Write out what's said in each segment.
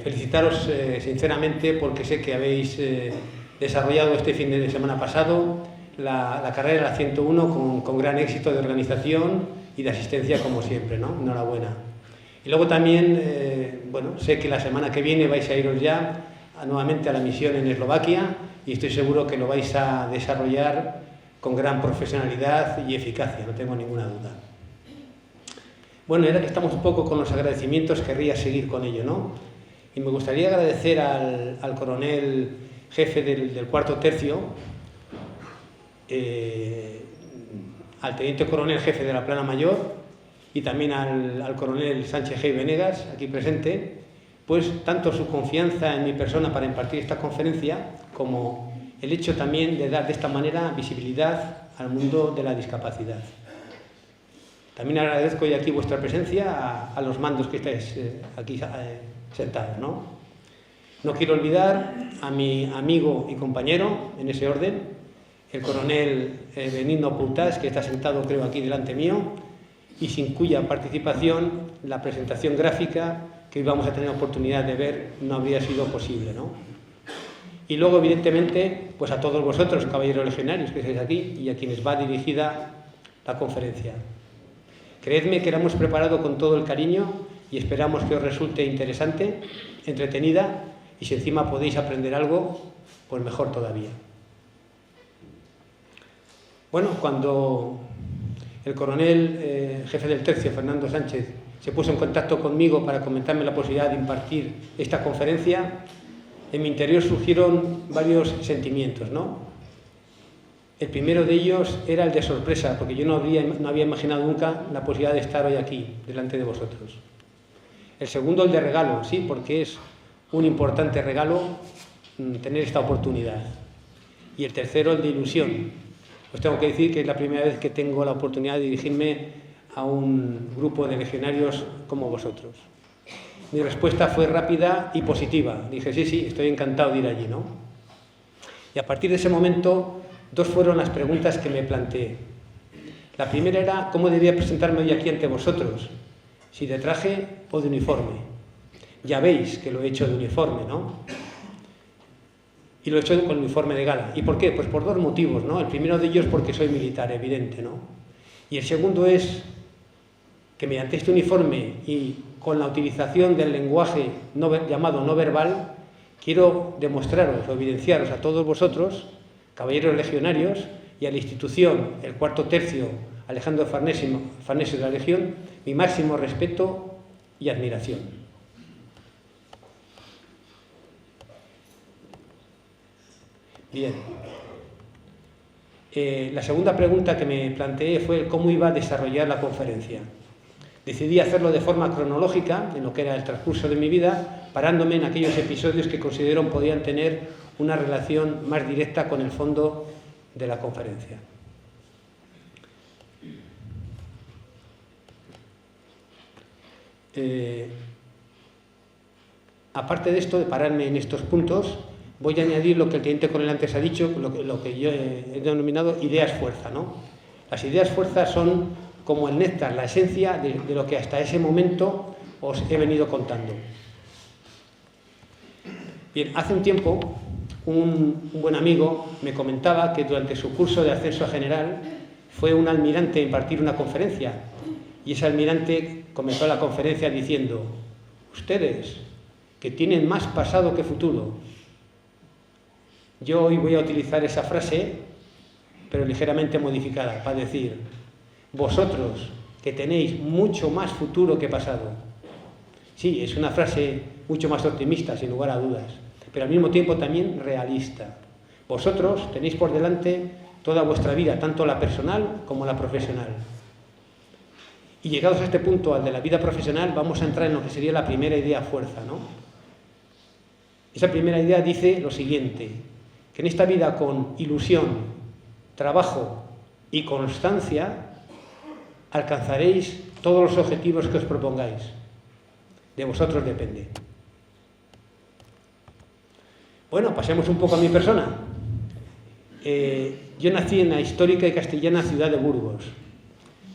Felicitaros sinceramente porque sé que habéis desarrollado este fin de semana pasado la carrera la 101 con gran éxito de organización y de asistencia como siempre, ¿no? Enhorabuena. Y luego también, bueno, sé que la semana que viene vais a iros ya nuevamente a la misión en Eslovaquia y estoy seguro que lo vais a desarrollar con gran profesionalidad y eficacia, no tengo ninguna duda. Bueno, ahora que estamos un poco con los agradecimientos, querría seguir con ello, ¿no? Y me gustaría agradecer al coronel jefe del cuarto tercio, al teniente coronel jefe de la Plana Mayor y también al coronel Sánchez G. Venegas, aquí presente, pues tanto su confianza en mi persona para impartir esta conferencia como el hecho también de dar de esta manera visibilidad al mundo de la discapacidad. También agradezco hoy aquí vuestra presencia a los mandos que estáis aquí sentados, ¿no? No quiero olvidar a mi amigo y compañero, en ese orden, el coronel Benigno Puntás, que está sentado creo aquí delante mío, y sin cuya participación la presentación gráfica que hoy vamos a tener oportunidad de ver no habría sido posible, ¿no? Y luego, evidentemente, pues a todos vosotros, caballeros legionarios que estáis aquí y a quienes va dirigida la conferencia. Creedme que la hemos preparado con todo el cariño y esperamos que os resulte interesante, entretenida y si encima podéis aprender algo, pues mejor todavía. Bueno, cuando el coronel jefe del tercio, Fernando Sánchez, se puso en contacto conmigo para comentarme la posibilidad de impartir esta conferencia, en mi interior surgieron varios sentimientos, ¿no? El primero de ellos era el de sorpresa, porque yo no había imaginado nunca la posibilidad de estar hoy aquí, delante de vosotros. El segundo, el de regalo, sí, porque es un importante regalo tener esta oportunidad. Y el tercero, el de ilusión. Os tengo que decir que es la primera vez que tengo la oportunidad de dirigirme a un grupo de legionarios como vosotros. Mi respuesta fue rápida y positiva. Dije, sí, estoy encantado de ir allí, ¿no? Y a partir de ese momento, dos fueron las preguntas que me planteé. La primera era, ¿cómo debía presentarme hoy aquí ante vosotros? Si de traje o de uniforme. Ya veis que lo he hecho de uniforme, ¿no? Y lo he hecho con uniforme de gala. ¿Y por qué? Pues por dos motivos, ¿no? El primero de ellos porque soy militar, evidente, ¿no? Y el segundo es que mediante este uniforme y con la utilización del lenguaje llamado no verbal, quiero demostraros o evidenciaros a todos vosotros, caballeros legionarios, y a la institución, el cuarto tercio, Alejandro Farnesio de la Legión, mi máximo respeto y admiración. Bien. La segunda pregunta que me planteé fue cómo iba a desarrollar la conferencia. Decidí hacerlo de forma cronológica, en lo que era el transcurso de mi vida, parándome en aquellos episodios que considero podían tener una relación más directa con el fondo de la conferencia. Aparte de esto, de pararme en estos puntos, voy a añadir lo que el teniente coronel antes ha dicho, lo que yo he denominado ideas-fuerza, ¿no? Las ideas-fuerza son como el néctar, la esencia de lo que hasta ese momento os he venido contando. Bien, hace un tiempo un buen amigo me comentaba que durante su curso de ascenso a general fue un almirante a impartir una conferencia y ese almirante comenzó la conferencia diciendo: ustedes, que tienen más pasado que futuro. Yo hoy voy a utilizar esa frase, pero ligeramente modificada, para decir: vosotros, que tenéis mucho más futuro que pasado. Sí, es una frase mucho más optimista, sin lugar a dudas, pero al mismo tiempo también realista. Vosotros tenéis por delante toda vuestra vida, tanto la personal como la profesional. Y llegados a este punto, al de la vida profesional, vamos a entrar en lo que sería la primera idea fuerza, ¿no? Esa primera idea dice lo siguiente, que en esta vida con ilusión, trabajo y constancia alcanzaréis todos los objetivos que os propongáis. De vosotros depende. Bueno, pasemos un poco a mi persona. Yo nací en la histórica y castellana ciudad de Burgos,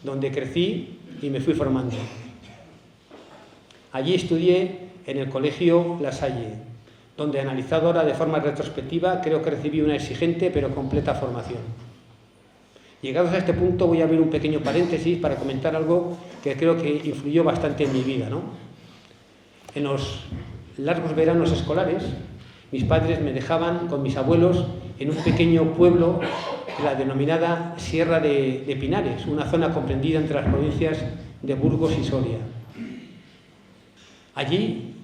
donde crecí y me fui formando. Allí estudié en el Colegio La Salle, donde, analizado ahora de forma retrospectiva, creo que recibí una exigente pero completa formación. Llegados a este punto, voy a abrir un pequeño paréntesis para comentar algo que creo que influyó bastante en mi vida, ¿no? En los largos veranos escolares, mis padres me dejaban con mis abuelos en un pequeño pueblo de la denominada Sierra de Pinares, una zona comprendida entre las provincias de Burgos y Soria. Allí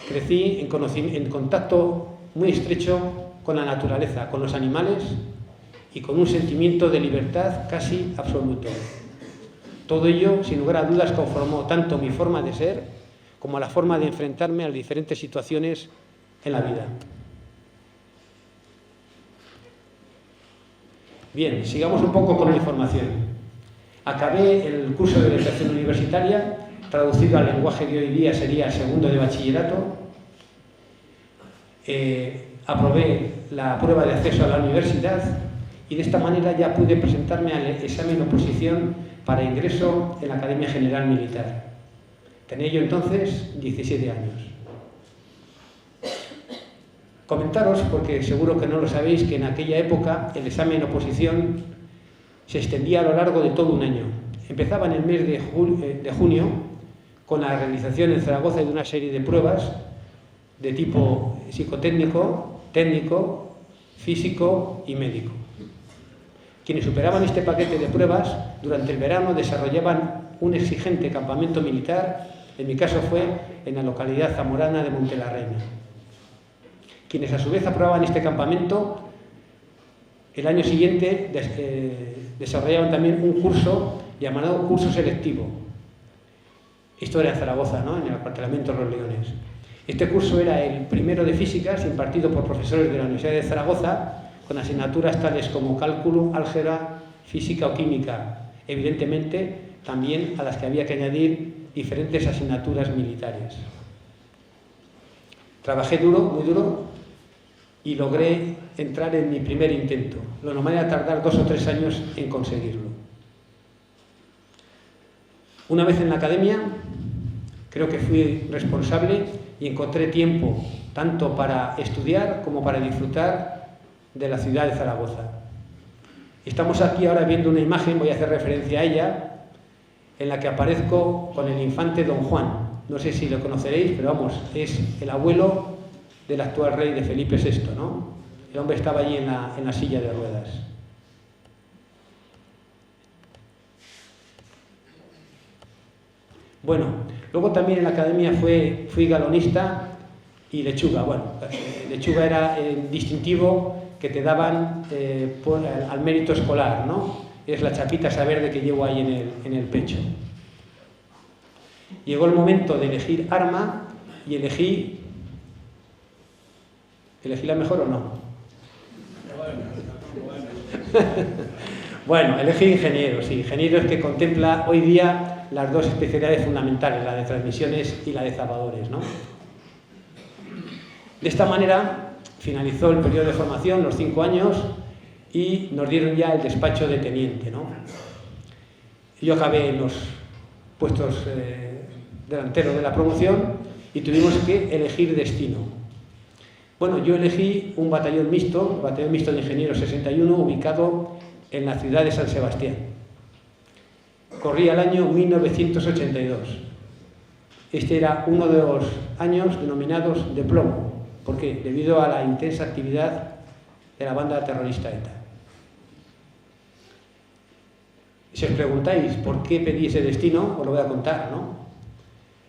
crecí en contacto muy estrecho con la naturaleza, con los animales y con un sentimiento de libertad casi absoluto. Todo ello, sin lugar a dudas, conformó tanto mi forma de ser como la forma de enfrentarme a las diferentes situaciones en la vida. Bien, sigamos un poco con la información. Acabé el curso de educación universitaria, traducido al lenguaje de hoy día sería segundo de bachillerato. Aprobé la prueba de acceso a la universidad y de esta manera ya pude presentarme al examen de oposición para ingreso en la Academia General Militar. Tenía yo entonces 17 años. Comentaros, porque seguro que no lo sabéis, que en aquella época el examen de oposición se extendía a lo largo de todo un año. Empezaba en el mes de junio con la realización en Zaragoza de una serie de pruebas de tipo psicotécnico, técnico, físico y médico. Quienes superaban este paquete de pruebas durante el verano desarrollaban un exigente campamento militar, en mi caso fue en la localidad zamorana de Montelarreina. Quienes a su vez aprobaban este campamento, el año siguiente desarrollaban también un curso llamado curso selectivo. Esto era en Zaragoza, ¿no?, en el acuartelamiento de los Leones. Este curso era el primero de físicas, impartido por profesores de la Universidad de Zaragoza, con asignaturas tales como cálculo, álgebra, física o química, evidentemente también a las que había que añadir diferentes asignaturas militares. Trabajé duro, muy duro, y logré entrar en mi primer intento. Lo normal era tardar 2 o 3 años en conseguirlo. Una vez en la academia, creo que fui responsable y encontré tiempo tanto para estudiar como para disfrutar de la ciudad de Zaragoza. Estamos aquí ahora viendo una imagen, voy a hacer referencia a ella, en la que aparezco con el infante Don Juan. No sé si lo conoceréis, pero vamos, es el abuelo del actual rey de Felipe VI, ¿no? El hombre estaba allí en la silla de ruedas. Bueno, luego también en la academia fui galonista y lechuga. Bueno, lechuga era el distintivo que te daban al mérito escolar, ¿no? Es la chapita esa verde que llevo ahí en el pecho. Llegó el momento de elegir arma y elegí la mejor o no. Bueno, elegí ingeniero, sí, ingeniero es que contempla hoy día las dos especialidades fundamentales, la de transmisiones y la de zapadores, ¿no? De esta manera finalizó el periodo de formación, los 5 años, y nos dieron ya el despacho de teniente, ¿no? Yo acabé en los puestos delanteros de la promoción y tuvimos que elegir destino. Bueno, yo elegí un batallón mixto, el batallón mixto de ingenieros 61, ubicado en la ciudad de San Sebastián. Corría el año 1982. Este era uno de los años denominados de plomo. ¿Por qué? Debido a la intensa actividad de la banda terrorista ETA. Si os preguntáis por qué pedí ese destino, os lo voy a contar, ¿no?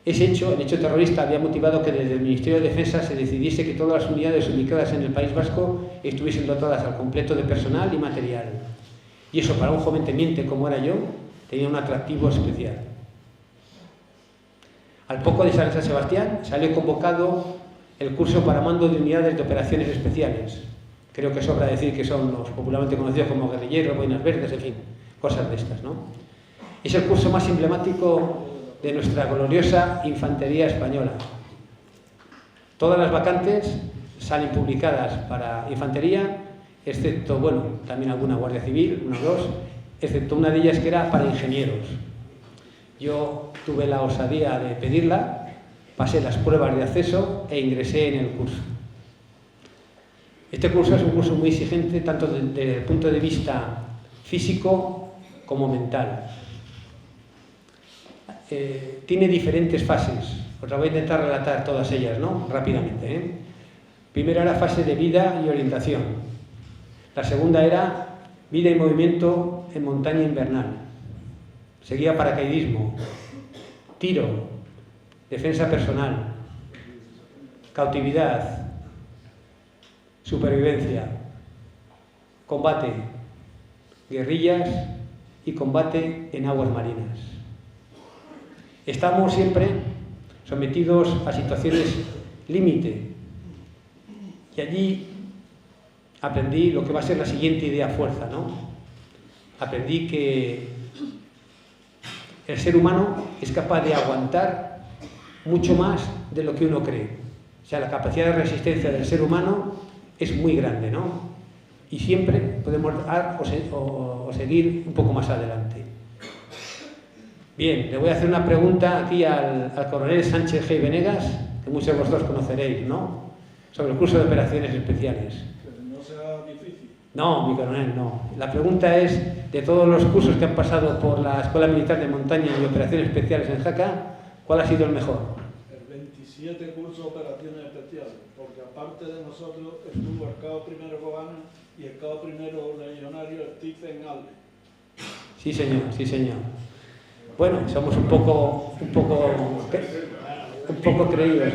Ese hecho, el hecho terrorista, había motivado que desde el Ministerio de Defensa se decidiese que todas las unidades ubicadas en el País Vasco estuviesen dotadas al completo de personal y material. Y eso, para un joven teniente como era yo, tenía un atractivo especial. Al poco de San Sebastián salió convocado el curso para mando de unidades de operaciones especiales. Creo que sobra decir que son los popularmente conocidos como guerrilleros, boinas verdes, en fin, cosas de estas, ¿no? Es el curso más emblemático de nuestra gloriosa infantería española. Todas las vacantes salen publicadas para infantería, excepto, bueno, también alguna guardia civil, una o dos, excepto una de ellas que era para ingenieros. Yo tuve la osadía de pedirla pasé las pruebas de acceso e ingresé en el curso. Este curso es un curso muy exigente tanto desde el punto de vista físico como mental. Tiene diferentes fases, os la voy a intentar relatar todas ellas, ¿no? Rápidamente. Primero era fase de vida y orientación. La segunda era vida y movimiento en montaña invernal. Seguía paracaidismo, tiro, defensa personal, cautividad, supervivencia, combate, guerrillas y combate en aguas marinas. Estamos siempre sometidos a situaciones límite y allí aprendí lo que va a ser la siguiente idea fuerza, ¿no? Aprendí que el ser humano es capaz de aguantar mucho más de lo que uno cree. O sea, la capacidad de resistencia del ser humano es muy grande, ¿no? Y siempre podemos dar o seguir un poco más adelante. Bien, le voy a hacer una pregunta aquí al coronel Sánchez G. Venegas, que muchos de vosotros conoceréis, ¿no? Sobre el curso de operaciones especiales. Que no sea difícil. No, mi coronel, no. La pregunta es, de todos los cursos que han pasado por la Escuela Militar de Montaña y Operaciones Especiales en Jaca, ¿cuál ha sido el mejor? El 27 curso de operaciones especiales, porque aparte de nosotros estuvo el cabo primero Cobana y el cabo primero legionario Stephen Allen. Sí, señor, sí, señor. Bueno, somos un poco creídos.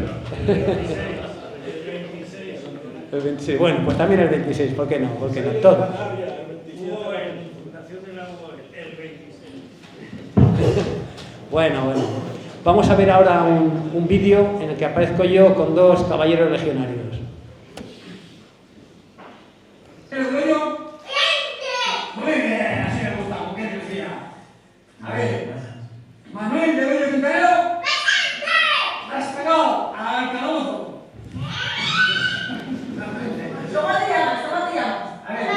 El 26. Bueno, pues también el 26, ¿por qué no? ¿Por qué no? Todo. Bueno. Vamos a ver ahora un vídeo en el que aparezco yo con dos caballeros legionarios. ¿El dueño? Muy bien, así me gusta, porque decía. A ver, Manuel de Bello Quintanero. ¡Has pegado al calabozo! A ver,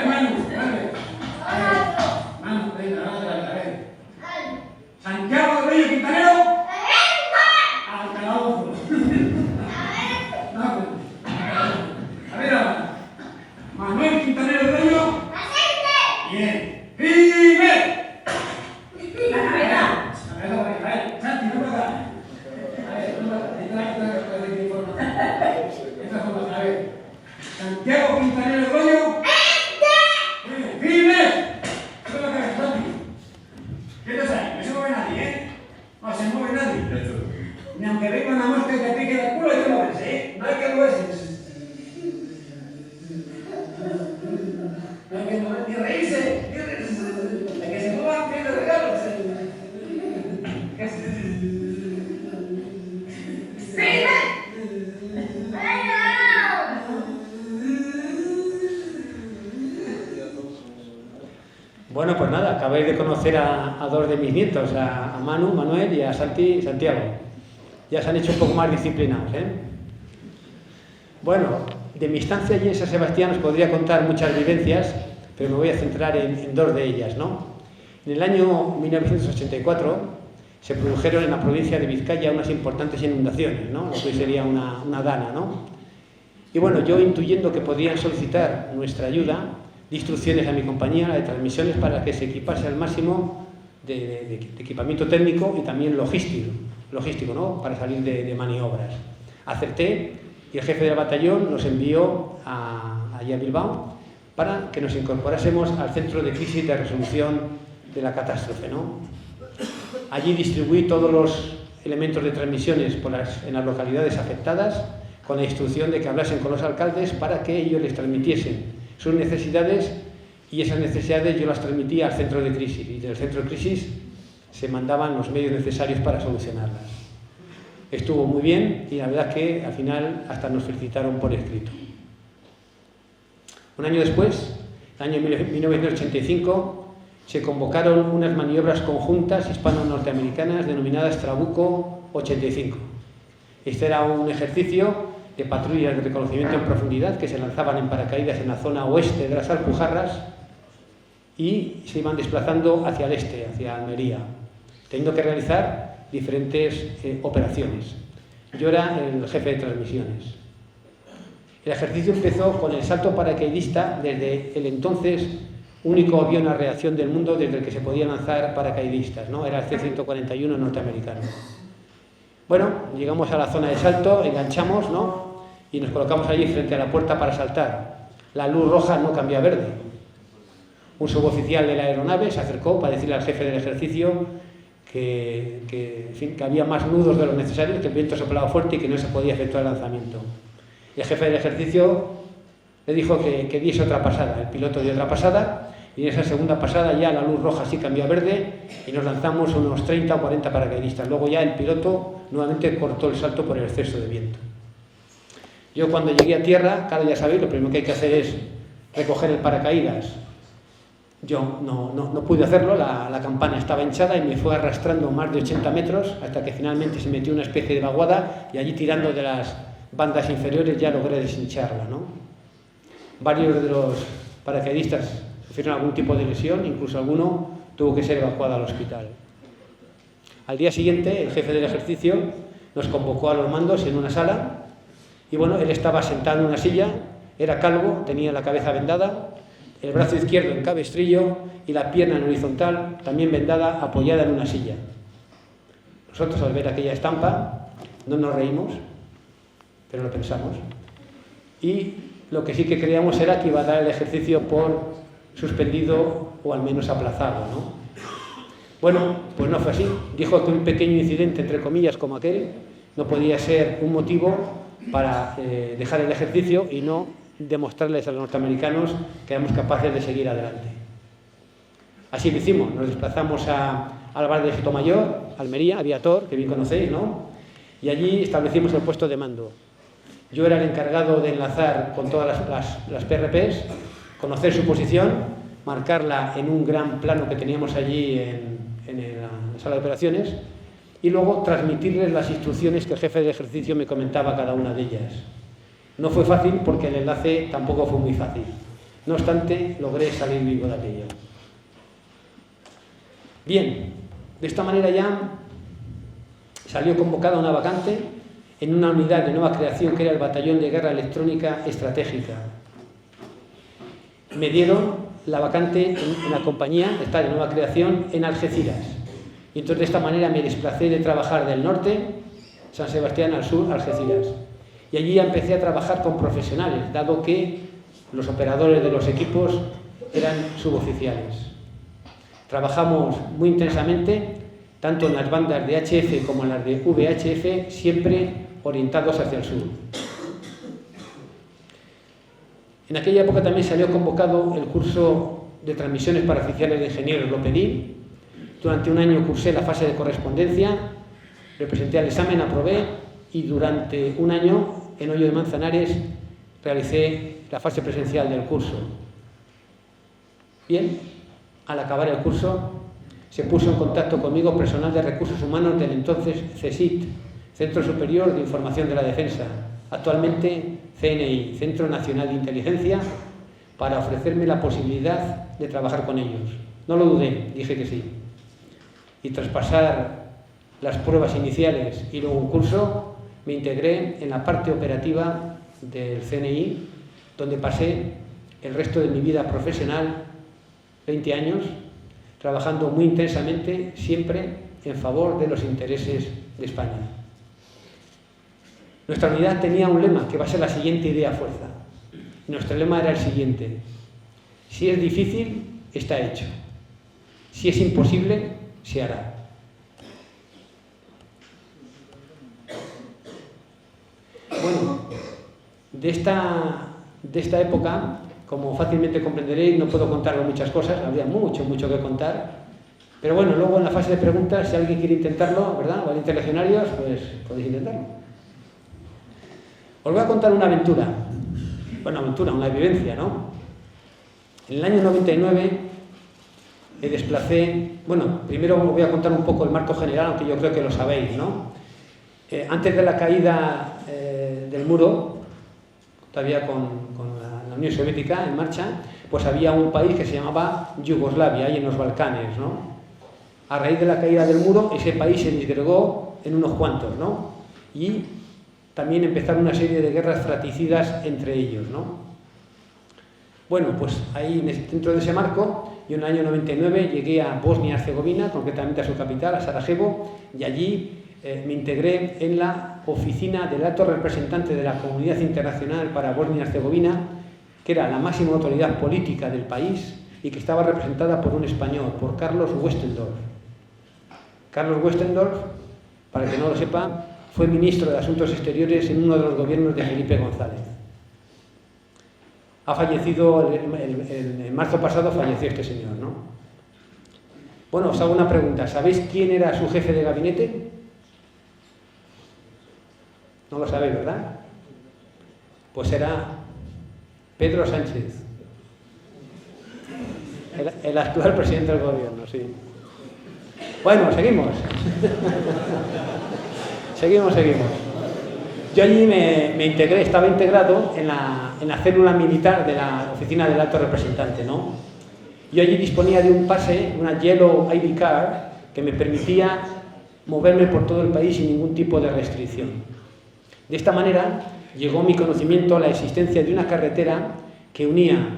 Manu, venga, a ver. Santiago de Bello Quintanero. Al calabozo. A ver ahora. Manuel Quintanero de Bello. Bien. ¡Firme! La cabeza. A ver, Santi, no pasa. A ver, a ver. Santiago Quintanero de Bello. ¡Firme! Sube la cabeza, Santi. ¿Qué te sale? No se mueve nadie, ¿eh? No se mueve nadie. Ni aunque venga una mosca y te pique el culo, hay que moverse, ¿eh? No hay que moverse. No hay que moverse, ni reírse, de que se muevan pierde regalos. Bueno, pues nada, acabáis de conocer a dos de mis nietos, a Manu, Manuel y a Santiago. Ya se han hecho un poco más disciplinados, ¿eh? Bueno, de mi estancia allí en San Sebastián os podría contar muchas vivencias, pero me voy a centrar en dos de ellas, ¿no? En el año 1984 se produjeron en la provincia de Vizcaya unas importantes inundaciones, ¿no? Lo que hoy sería una dana, ¿no? Y bueno, yo intuyendo que podían solicitar nuestra ayuda, di instrucciones a mi compañía de transmisiones para que se equipase al máximo de equipamiento técnico y también logístico, ¿no? Para salir de maniobras. Acerté y el jefe del batallón nos envió allí a Bilbao para que nos incorporásemos al centro de crisis de resolución de la catástrofe, ¿no? Allí distribuí todos los elementos de transmisiones en las localidades afectadas con la instrucción de que hablasen con los alcaldes para que ellos les transmitiesen sus necesidades, y esas necesidades yo las transmitía al centro de crisis, y del centro de crisis se mandaban los medios necesarios para solucionarlas. Estuvo muy bien y la verdad es que al final hasta nos felicitaron por escrito. Un año después, el año 1985, se convocaron unas maniobras conjuntas hispano-norteamericanas denominadas Trabuco 85. Este era un ejercicio de patrullas de reconocimiento en profundidad que se lanzaban en paracaídas en la zona oeste de las Alpujarras y se iban desplazando hacia el este, hacia Almería, teniendo que realizar diferentes operaciones. Yo era el jefe de transmisiones. El ejercicio empezó con el salto paracaidista desde el entonces único avión a reacción del mundo desde el que se podía lanzar paracaidistas, ¿no? Era el C-141 norteamericano. Bueno, llegamos a la zona de salto, enganchamos, ¿no? Y nos colocamos allí frente a la puerta para saltar. La luz roja no cambió a verde. Un suboficial de la aeronave se acercó para decirle al jefe del ejercicio que había más nudos de lo necesario, que el viento soplaba fuerte y que no se podía efectuar el lanzamiento. Y el jefe del ejercicio le dijo que diese otra pasada. El piloto dio otra pasada y en esa segunda pasada ya la luz roja sí cambió a verde y nos lanzamos unos 30 o 40 paracaidistas. Luego ya el piloto nuevamente cortó el salto por el exceso de viento. Yo cuando llegué a tierra, claro, ya sabéis, lo primero que hay que hacer es recoger el paracaídas. Yo no pude hacerlo, la campana estaba hinchada y me fue arrastrando más de 80 metros hasta que finalmente se metió una especie de vaguada y allí tirando de las bandas inferiores ya logré deshincharla, ¿no? Varios de los paracaidistas sufrieron algún tipo de lesión, incluso alguno tuvo que ser evacuado al hospital. Al día siguiente, el jefe del ejercicio nos convocó a los mandos en una sala y bueno, él estaba sentado en una silla, era calvo, tenía la cabeza vendada, el brazo izquierdo en cabestrillo y la pierna en horizontal, también vendada, apoyada en una silla. Nosotros al ver aquella estampa no nos reímos, pero lo pensamos. Y lo que sí que creíamos era que iba a dar el ejercicio por suspendido o al menos aplazado, ¿no? Bueno, pues no fue así. Dijo que un pequeño incidente, entre comillas, como aquel, no podía ser un motivo para dejar el ejercicio y no demostrarles a los norteamericanos que éramos capaces de seguir adelante. Así lo hicimos. Nos desplazamos al bar de Sotomayor, Almería, Aviator, que bien conocéis, ¿no? Y allí establecimos el puesto de mando. Yo era el encargado de enlazar con todas las PRPs, conocer su posición, marcarla en un gran plano que teníamos allí en la sala de operaciones y luego transmitirles las instrucciones que el jefe de ejercicio me comentaba cada una de ellas. No fue fácil porque el enlace tampoco fue muy fácil. No obstante, logré salir vivo de aquello. Bien, de esta manera ya salió convocada una vacante en una unidad de nueva creación que era el Batallón de Guerra Electrónica Estratégica. Me dieron la vacante en la compañía, esta de nueva creación, en Algeciras. Y entonces de esta manera me desplacé de trabajar del norte, San Sebastián, al sur, Algeciras. Y allí ya empecé a trabajar con profesionales, dado que los operadores de los equipos eran suboficiales. Trabajamos muy intensamente, tanto en las bandas de HF como en las de VHF, siempre orientados hacia el sur. En aquella época también salió convocado el curso de transmisiones para oficiales de ingenieros, lo pedí. Durante un año cursé la fase de correspondencia, representé al examen, aprobé y durante un año en Hoyo de Manzanares realicé la fase presencial del curso. Bien, al acabar el curso se puso en contacto conmigo personal de recursos humanos del entonces CSIC, Centro Superior de Información de la Defensa, actualmente CNI, Centro Nacional de Inteligencia, para ofrecerme la posibilidad de trabajar con ellos. No lo dudé, dije que sí. Y tras pasar las pruebas iniciales y luego un curso, me integré en la parte operativa del CNI, donde pasé el resto de mi vida profesional, 20 años, trabajando muy intensamente, siempre en favor de los intereses de España. Nuestra unidad tenía un lema que va a ser la siguiente idea fuerza. Nuestro lema era el siguiente: si es difícil, está hecho. Si es imposible, se hará. Bueno, de esta época, como fácilmente comprenderéis, no puedo contaros muchas cosas, habría mucho que contar. Pero bueno, luego en la fase de preguntas, si alguien quiere intentarlo, ¿verdad? Valientes legionarios, pues podéis intentarlo. Os voy a contar una aventura. Bueno, una vivencia, ¿no? En el año 99 me desplacé. Bueno, primero os voy a contar un poco el marco general, aunque yo creo que lo sabéis, ¿no? Antes de la caída del muro, todavía con la Unión Soviética en marcha, pues había un país que se llamaba Yugoslavia, ahí en los Balcanes, ¿no? a raíz de la caída del muro, ese país se disgregó en unos cuantos, ¿no? Y también empezaron una serie de guerras fratricidas entre ellos, ¿no? Bueno, pues ahí dentro de ese marco, yo en el año 99 llegué a Bosnia-Herzegovina, concretamente a su capital, a Sarajevo, y allí me integré en la oficina del alto representante de la Comunidad Internacional para Bosnia-Herzegovina, que era la máxima autoridad política del país y que estaba representada por un español, por Carlos Westendorf. Carlos Westendorf, para el que no lo sepa, fue ministro de Asuntos Exteriores en uno de los gobiernos de Felipe González. Ha fallecido, en marzo pasado falleció este señor, ¿no? Bueno, os hago una pregunta. ¿Sabéis quién era su jefe de gabinete? No lo sabéis, ¿verdad? Pues era Pedro Sánchez, el actual presidente del gobierno, sí. Bueno, seguimos. Seguimos. Yo allí me integré, estaba integrado en la célula militar de la oficina del alto representante, ¿no? Yo allí disponía de un pase, una Yellow ID Card, que me permitía moverme por todo el país sin ningún tipo de restricción. De esta manera llegó a mi conocimiento la existencia de una carretera que unía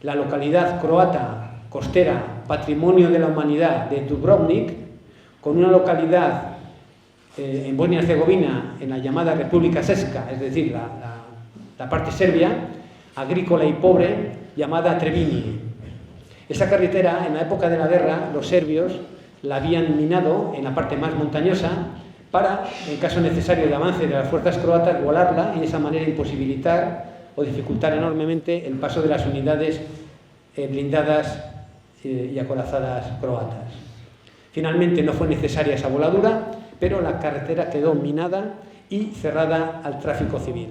la localidad croata costera Patrimonio de la Humanidad de Dubrovnik con una localidad en Bosnia-Herzegovina, en la llamada República Srpska, es decir, la parte serbia, agrícola y pobre, llamada Trebinje. Esa carretera, en la época de la guerra, los serbios la habían minado en la parte más montañosa para, en caso necesario de avance de las fuerzas croatas, volarla y de esa manera imposibilitar o dificultar enormemente el paso de las unidades blindadas y acorazadas croatas. Finalmente no fue necesaria esa voladura, pero la carretera quedó minada y cerrada al tráfico civil.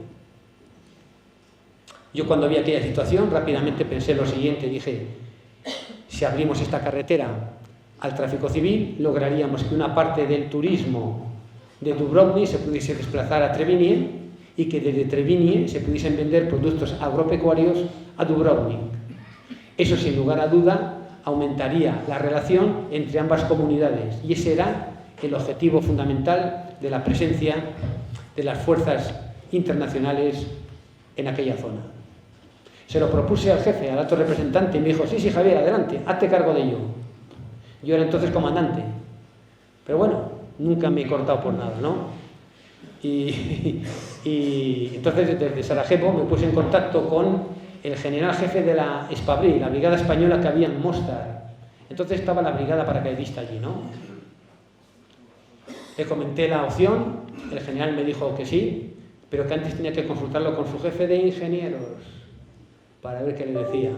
Yo cuando vi aquella situación rápidamente pensé lo siguiente, dije, si abrimos esta carretera al tráfico civil, lograríamos que una parte del turismo de Dubrovnik se pudiese desplazar a Trebinje y que desde Trebinje se pudiesen vender productos agropecuarios a Dubrovnik. Eso, sin lugar a duda, aumentaría la relación entre ambas comunidades y ese era el objetivo fundamental de la presencia de las fuerzas internacionales en aquella zona. Se lo propuse al jefe, al alto representante, y me dijo, sí, Javier, adelante, hazte cargo de ello. Yo era entonces comandante, pero bueno, nunca me he cortado por nada, ¿no? Y entonces desde Sarajevo me puse en contacto con el general jefe de la Spabri, la brigada española que había en Mostar. Entonces estaba la brigada paracaidista allí, ¿no? Le comenté la opción, el general me dijo que sí, pero que antes tenía que consultarlo con su jefe de ingenieros para ver qué le decía.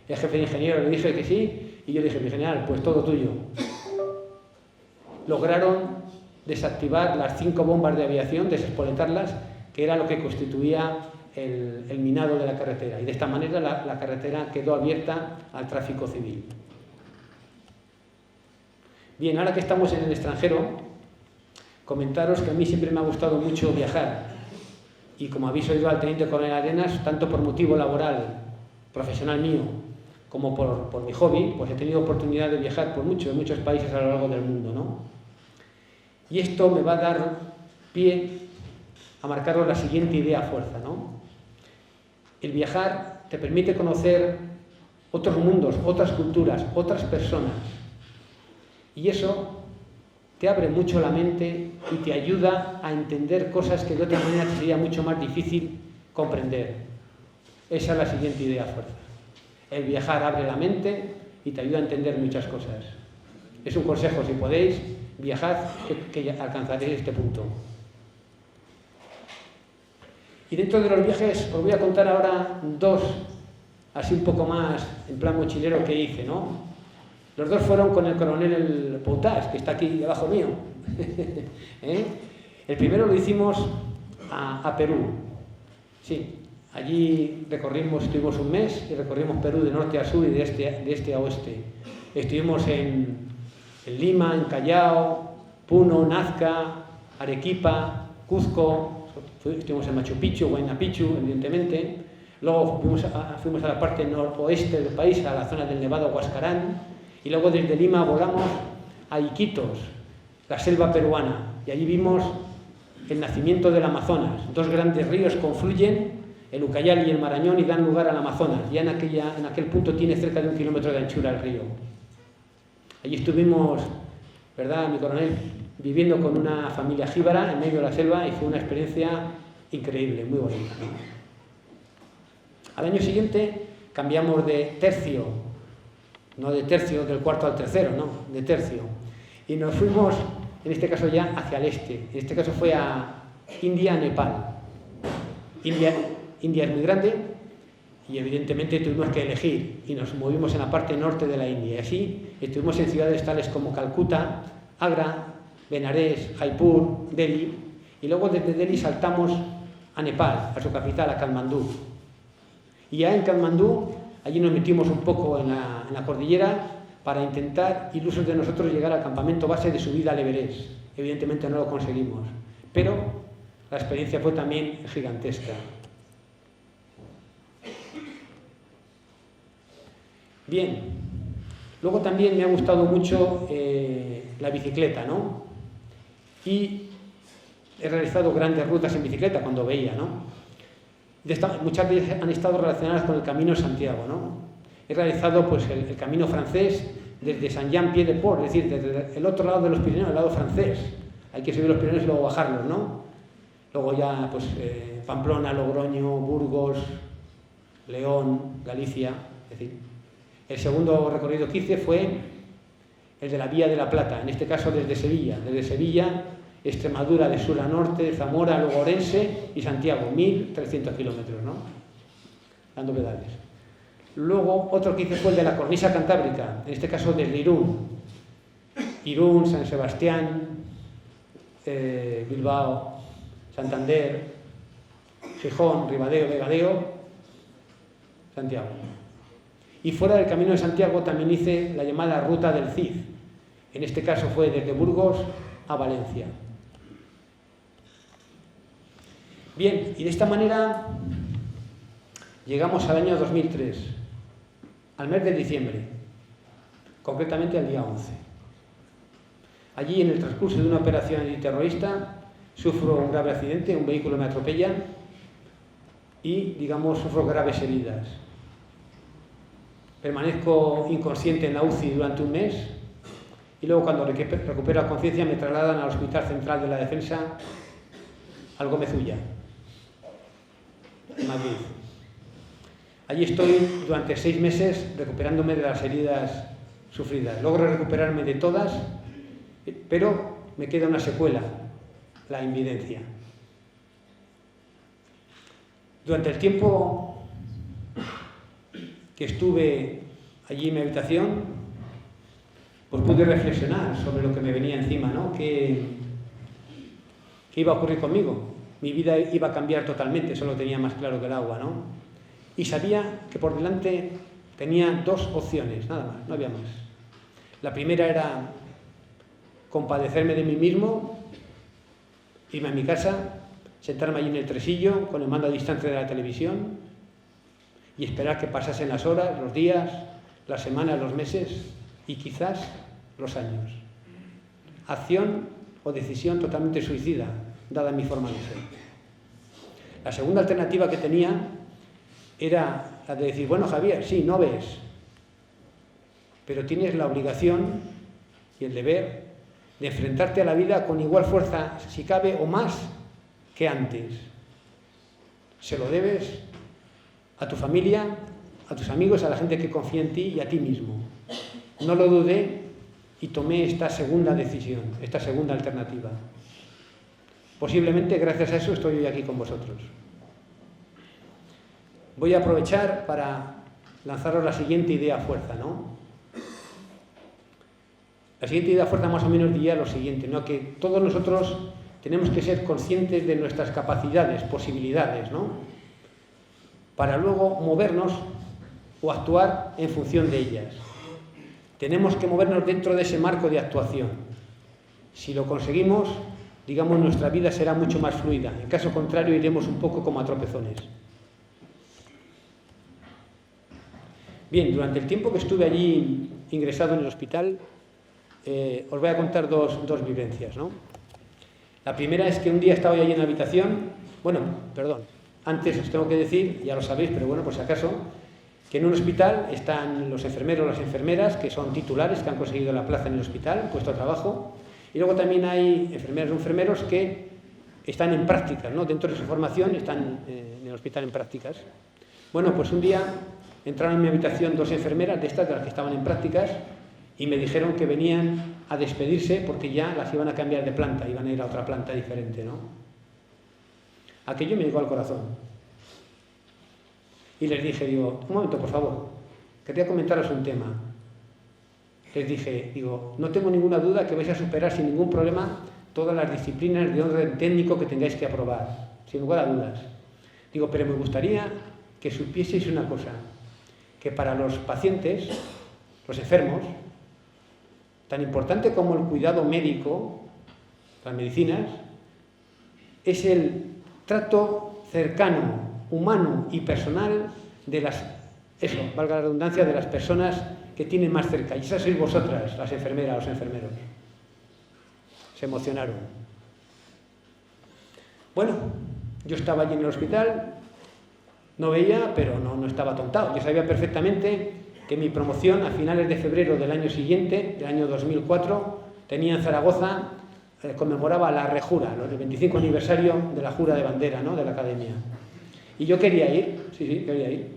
El jefe de ingenieros le dije que sí y yo le dije, mi general, pues todo tuyo. Lograron desactivar las 5 bombas de aviación, desespoletarlas, que era lo que constituía el minado de la carretera. Y de esta manera la carretera quedó abierta al tráfico civil. Bien, ahora que estamos en el extranjero, comentaros que a mí siempre me ha gustado mucho viajar y como habéis oído al teniente coronel Arenas, tanto por motivo laboral, profesional mío, como por mi hobby, pues he tenido oportunidad de viajar por muchos países a lo largo del mundo, ¿no? Y esto me va a dar pie a marcaros la siguiente idea a fuerza, ¿no? El viajar te permite conocer otros mundos, otras culturas, otras personas y eso te abre mucho la mente y te ayuda a entender cosas que de otra manera te sería mucho más difícil comprender. Esa es la siguiente idea fuerza. El viajar abre la mente y te ayuda a entender muchas cosas. Es un consejo, si podéis, viajad, que alcanzaréis este punto. Y dentro de los viajes os voy a contar ahora 2, así un poco más en plan mochilero que hice, ¿no? Los 2 fueron con el coronel Poutás, que está aquí debajo mío. El primero lo hicimos a Perú. Sí, allí estuvimos un mes y recorrimos Perú de norte a sur y de este a oeste. Estuvimos en Lima, en Callao, Puno, Nazca, Arequipa, Cuzco, estuvimos en Machu Picchu, Huayna Picchu, evidentemente. Luego fuimos a la parte noroeste del país, a la zona del Nevado Huascarán. Y luego desde Lima volamos a Iquitos, la selva peruana, y allí vimos el nacimiento del Amazonas. Dos grandes ríos confluyen, el Ucayali y el Marañón, y dan lugar al Amazonas. Ya en aquel punto tiene cerca de 1 kilómetro de anchura el río. Allí estuvimos, ¿verdad, mi coronel?, viviendo con una familia jíbara en medio de la selva, y fue una experiencia increíble, muy bonita, ¿no? Al año siguiente cambiamos de tercio, no de tercio del cuarto al tercero, no, de tercio, y nos fuimos, en este caso ya hacia el este. En este caso fue a India, Nepal. India es muy grande y evidentemente tuvimos que elegir, y nos movimos en la parte norte de la India. Y así estuvimos en ciudades tales como Calcuta, Agra, Benares, Jaipur, Delhi, y luego desde Delhi saltamos a Nepal, a su capital, a Katmandú. Y ya en Katmandú, allí nos metimos un poco en la cordillera para intentar, ilusos de nosotros, llegar al campamento base de subida al Everest. Evidentemente no lo conseguimos, pero la experiencia fue también gigantesca. Bien, luego también me ha gustado mucho la bicicleta, ¿no? Y he realizado grandes rutas en bicicleta cuando veía, ¿no? Muchas veces han estado relacionadas con el Camino de Santiago, ¿no? He realizado pues el camino francés desde Saint-Jean-Pied-de-Port, es decir, desde el otro lado de los Pirineos, el lado francés. Hay que subir los Pirineos y luego bajarlos, ¿no? Luego ya pues Pamplona, Logroño, Burgos, León, Galicia, es decir. El segundo recorrido que hice fue el de la Vía de la Plata, en este caso desde Sevilla, Extremadura de sur a norte, Zamora, luego Orense y Santiago, 1.300 kilómetros, ¿no? Dando pedales. Luego otro que hice fue el de la cornisa cantábrica, en este caso desde Irún, San Sebastián, Bilbao, Santander, Gijón, Ribadeo, Vegadeo, Santiago. Y fuera del Camino de Santiago también hice la llamada Ruta del Cid. En este caso fue desde Burgos a Valencia. Bien, y de esta manera llegamos al año 2003, al mes de diciembre, concretamente al día 11. Allí, en el transcurso de una operación antiterrorista, sufro un grave accidente, un vehículo me atropella y, digamos, sufro graves heridas. Permanezco inconsciente en la UCI durante un mes y luego, cuando recupero la conciencia, me trasladan al Hospital Central de la Defensa, al Gómez Ulla, en Madrid. Allí estoy durante 6 meses recuperándome de las heridas sufridas. Logro recuperarme de todas, pero me queda una secuela, la invidencia. Durante el tiempo que estuve allí en mi habitación, pues pude reflexionar sobre lo que me venía encima, ¿no? ¿Qué iba a ocurrir conmigo? Mi vida iba a cambiar totalmente, eso lo tenía más claro que el agua, ¿no? Y sabía que por delante tenía 2 opciones, nada más, no había más. La primera era compadecerme de mí mismo, irme a mi casa, sentarme allí en el tresillo con el mando a distancia de la televisión y esperar que pasasen las horas, los días, las semanas, los meses y quizás los años. Acción o decisión totalmente suicida, dada mi forma de ser. La segunda alternativa que tenía era la de decir, bueno, Javier, sí, no ves, pero tienes la obligación y el deber de enfrentarte a la vida con igual fuerza, si cabe, o más que antes. Se lo debes a tu familia, a tus amigos, a la gente que confía en ti y a ti mismo. No lo dudé y tomé esta segunda decisión, esta segunda alternativa. Posiblemente gracias a eso estoy hoy aquí con vosotros. Voy a aprovechar para lanzaros la siguiente idea fuerza, ¿no? La siguiente idea fuerza más o menos diría lo siguiente, ¿no? Que todos nosotros tenemos que ser conscientes de nuestras capacidades, posibilidades, ¿no? Para luego movernos o actuar en función de ellas. Tenemos que movernos dentro de ese marco de actuación. Si lo conseguimos, digamos, nuestra vida será mucho más fluida. En caso contrario, iremos un poco como a tropezones. Bien, durante el tiempo que estuve allí ingresado en el hospital, os voy a contar dos vivencias, ¿no? La primera es que un día estaba yo allí en la habitación, bueno, perdón, antes os tengo que decir, ya lo sabéis, pero bueno, por si acaso, que en un hospital están los enfermeros o las enfermeras, que son titulares, que han conseguido la plaza en el hospital, puesto de trabajo, y luego también hay enfermeras o enfermeros que están en prácticas, ¿no? Dentro de su formación están en el hospital en prácticas. Bueno, pues un día entraron en mi habitación dos enfermeras de estas, de las que estaban en prácticas, y me dijeron que venían a despedirse porque ya las iban a cambiar de planta, iban a ir a otra planta diferente, ¿no? Aquello me llegó al corazón. Y les dije, digo, un momento, por favor, quería comentaros un tema. Les dije, digo, no tengo ninguna duda que vais a superar sin ningún problema todas las disciplinas de orden técnico que tengáis que aprobar, sin lugar a dudas. Digo, pero me gustaría que supieseis una cosa, que para los pacientes, los enfermos, tan importante como el cuidado médico, las medicinas, es el trato cercano, humano y personal de las, eso, valga la redundancia, de las personas que tienen más cerca. Y esas sois vosotras, las enfermeras, los enfermeros. Se emocionaron. Bueno, yo estaba allí en el hospital, no veía, pero no estaba atontado. Yo sabía perfectamente que mi promoción a finales de febrero del año siguiente, del año 2004, tenía en Zaragoza, conmemoraba la rejura, el 25 aniversario de la jura de bandera, ¿no?, de la academia. Y yo quería ir, sí, quería ir.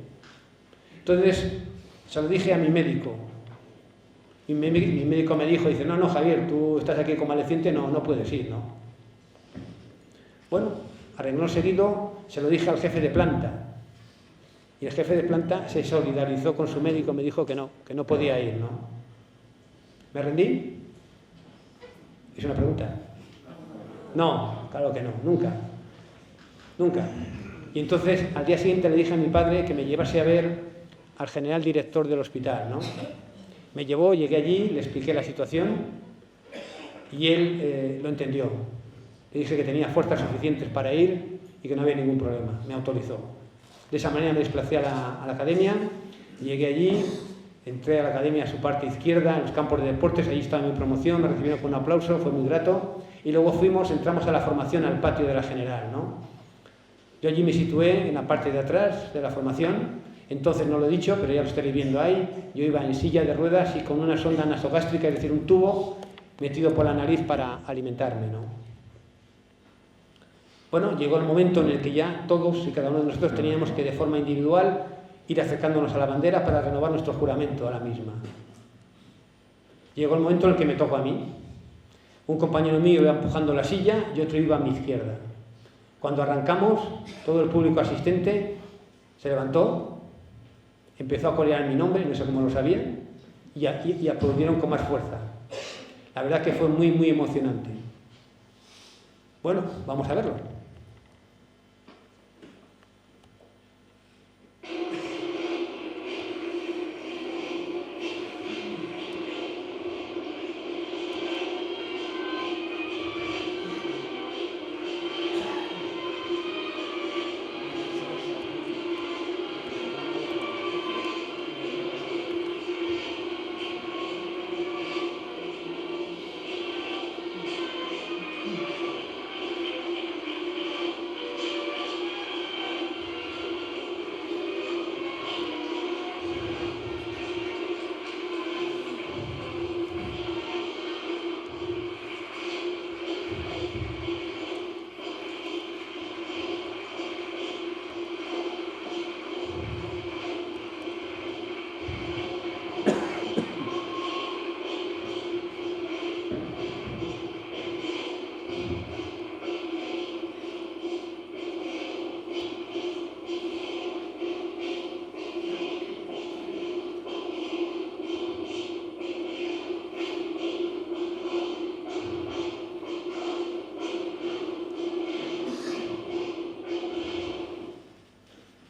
Entonces, se lo dije a mi médico. Y mi médico me dijo, dice, no, Javier, tú estás aquí convaleciente, no puedes ir, ¿no? Bueno, a renglón seguido, se lo dije al jefe de planta. Y el jefe de planta se solidarizó con su médico, me dijo que no podía ir, ¿no? ¿Me rendí? ¿Es una pregunta? No, claro que no, nunca. Nunca. Y entonces, al día siguiente le dije a mi padre que me llevase a ver al general director del hospital, ¿no? Me llevó, llegué allí, le expliqué la situación y él lo entendió. Le dije que tenía fuerzas suficientes para ir y que no había ningún problema. Me autorizó. De esa manera me desplacé a la academia, llegué allí, entré a la academia a su parte izquierda, en los campos de deportes, allí estaba mi promoción, me recibieron con un aplauso, fue muy grato, y luego entramos a la formación al patio de la general, ¿no? Yo allí me situé en la parte de atrás de la formación, entonces no lo he dicho, pero ya lo estaréis viendo ahí, yo iba en silla de ruedas y con una sonda nasogástrica, es decir, un tubo metido por la nariz para alimentarme, ¿no? Bueno, llegó el momento en el que ya todos y cada uno de nosotros teníamos que de forma individual ir acercándonos a la bandera para renovar nuestro juramento a la misma. Llegó el momento en el que me tocó a mí. Un compañero mío iba empujando la silla y otro iba a mi izquierda. Cuando arrancamos, todo el público asistente se levantó, empezó a corear mi nombre, no sé cómo lo sabían, y aplaudieron con más fuerza. La verdad que fue muy, muy emocionante. Bueno, vamos a verlo.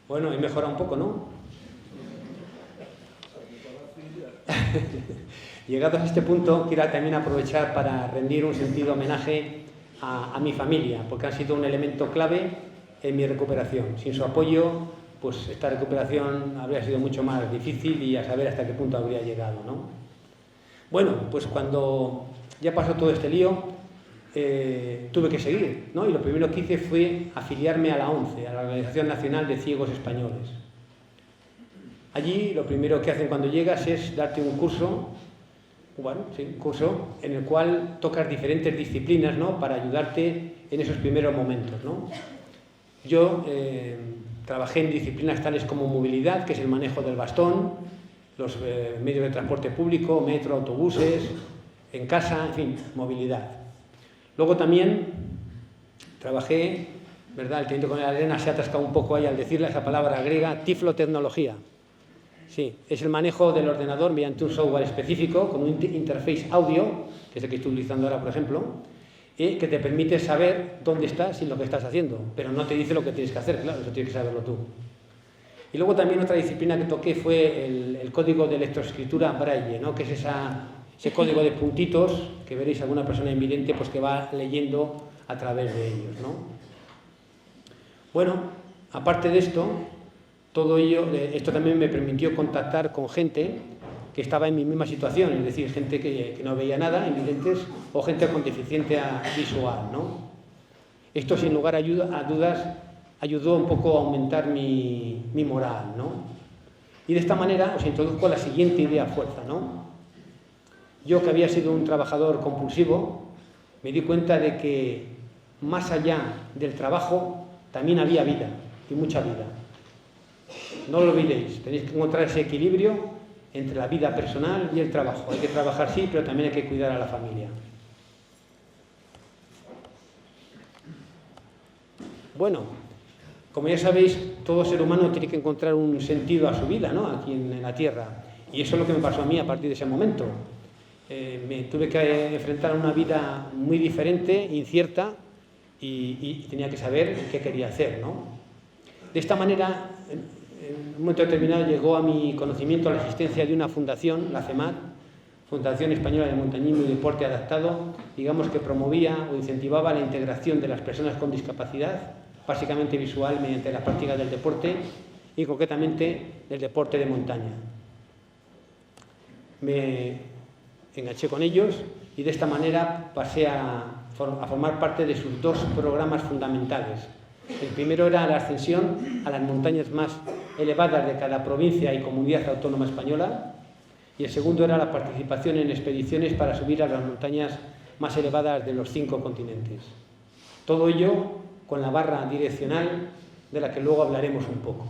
Bueno, he mejorado un poco, ¿no? Llegados a este punto, quiero también aprovechar para rendir un sentido homenaje a mi familia, porque han sido un elemento clave en mi recuperación. Sin su apoyo, pues esta recuperación habría sido mucho más difícil y a saber hasta qué punto habría llegado, ¿no? Bueno, pues cuando ya pasó todo este lío, tuve que seguir, ¿no? Y lo primero que hice fue afiliarme a la ONCE, a la Organización Nacional de Ciegos Españoles. Allí lo primero que hacen cuando llegas es darte un curso, bueno, sí, un curso en el cual tocas diferentes disciplinas, ¿no? Para ayudarte en esos primeros momentos, ¿no? Yo trabajé en disciplinas tales como movilidad, que es el manejo del bastón, los medios de transporte público, metro, autobuses, en casa, en fin, movilidad. Luego también trabajé, ¿verdad? El teniente coronel Arena se ha atascado un poco ahí al decirle esa palabra griega, tiflotecnología. Sí, es el manejo del ordenador mediante un software específico, con un interface audio, que es el que estoy utilizando ahora, por ejemplo, que te permite saber dónde estás y lo que estás haciendo, pero no te dice lo que tienes que hacer, claro, eso tienes que saberlo tú. Y luego también otra disciplina que toqué fue el código de electroescritura Braille, ¿no? Que es ese código de puntitos que veréis alguna persona invidente pues, que va leyendo a través de ellos, ¿no? Bueno, aparte de esto, todo ello, esto también me permitió contactar con gente que estaba en mi misma situación, es decir, gente que no veía nada, invidentes, o gente con deficiencia visual, ¿no? Esto, sin lugar a dudas, ayudó un poco a aumentar mi moral, ¿no? Y de esta manera os introduzco la siguiente idea fuerza, ¿no? Yo, que había sido un trabajador compulsivo, me di cuenta de que más allá del trabajo también había vida, y mucha vida. No lo olvidéis, tenéis que encontrar ese equilibrio entre la vida personal y el trabajo. Hay que trabajar, sí, pero también hay que cuidar a la familia. Bueno, como ya sabéis, todo ser humano tiene que encontrar un sentido a su vida, ¿no? Aquí en la Tierra. Y eso es lo que me pasó a mí a partir de ese momento. Me tuve que enfrentar a una vida muy diferente, incierta, y tenía que saber qué quería hacer, ¿no? De esta manera, en un momento determinado llegó a mi conocimiento la existencia de una fundación, la FEMAD, Fundación Española de Montañismo y Deporte Adaptado, digamos que promovía o incentivaba la integración de las personas con discapacidad, básicamente visual, mediante la práctica del deporte y concretamente del deporte de montaña. Me enganché con ellos y de esta manera pasé a formar parte de sus dos programas fundamentales. El primero era la ascensión a las montañas más elevadas de cada provincia y comunidad autónoma española, y el segundo era la participación en expediciones para subir a las montañas más elevadas de los 5 continentes. Todo ello con la barra direccional, de la que luego hablaremos un poco.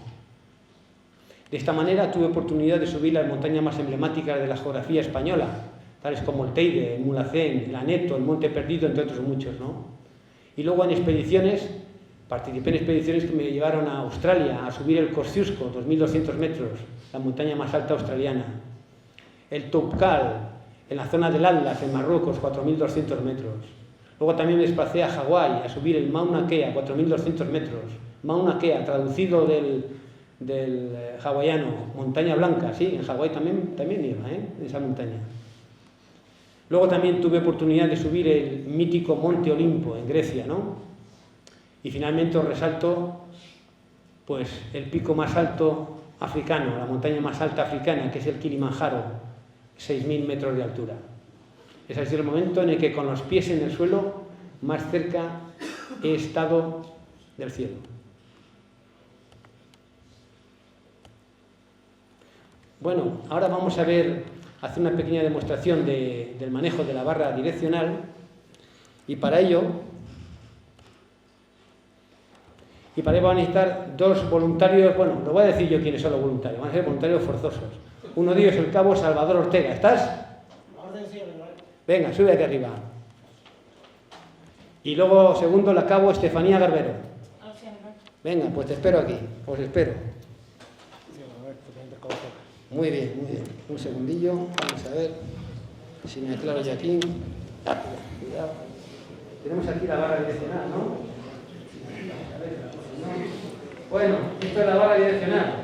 De esta manera tuve oportunidad de subir las montañas más emblemáticas de la geografía española, tales como el Teide, el Mulhacén, el Aneto, el Monte Perdido, entre otros muchos, ¿no? Y luego en expediciones, participé en expediciones que me llevaron a Australia, a subir el Kosciuszko, 2.200 metros, la montaña más alta australiana. El Toubkal, en la zona del Atlas, en Marruecos, 4.200 metros. Luego también me desplacé a Hawái, a subir el Mauna Kea, 4.200 metros. Mauna Kea, traducido del hawaiano, montaña blanca, sí, en Hawái también iba, esa montaña. Luego también tuve oportunidad de subir el mítico Monte Olimpo, en Grecia, ¿no? Y finalmente os resalto, pues, el pico más alto africano, la montaña más alta africana, que es el Kilimanjaro, 6.000 metros de altura. Ese ha sido el momento en el que con los pies en el suelo más cerca he estado del cielo. Bueno, ahora vamos a hacer una pequeña demostración del manejo de la barra direccional, y para ello van a necesitar 2 voluntarios. Bueno, lo voy a decir yo quiénes son los voluntarios, van a ser voluntarios forzosos. Uno de ellos es el cabo Salvador Ortega. ¿Estás? Venga, sube aquí arriba. Y luego, segundo, la cabo Estefanía Garbero. Venga, pues te espero aquí, os espero. Muy bien, muy bien. Un segundillo, vamos a ver si me aclaro yo aquí. Cuidado. Tenemos aquí la barra direccional, ¿no? Bueno, esto es la barra direccional.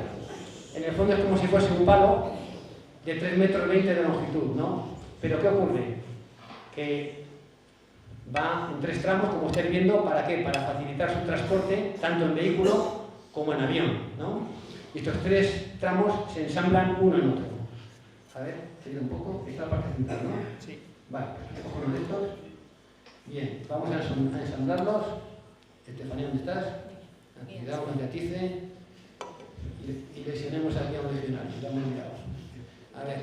En el fondo es como si fuese un palo de 3,20 metros de longitud, ¿no? Pero ¿qué ocurre? Que va en 3 tramos, como estáis viendo. ¿Para qué? Para facilitar su transporte, tanto en vehículo como en avión, ¿no? Y estos 3 tramos se ensamblan uno en otro. A ver, sería un poco, esta es la parte central, ¿no? Sí. Vale, cojo uno de estos. Bien, vamos a ensamblarlos. Estefanía, ¿dónde estás? Cuidado con el atice. Y lesionemos aquí a un legionario, ya hemos mirado. A ver,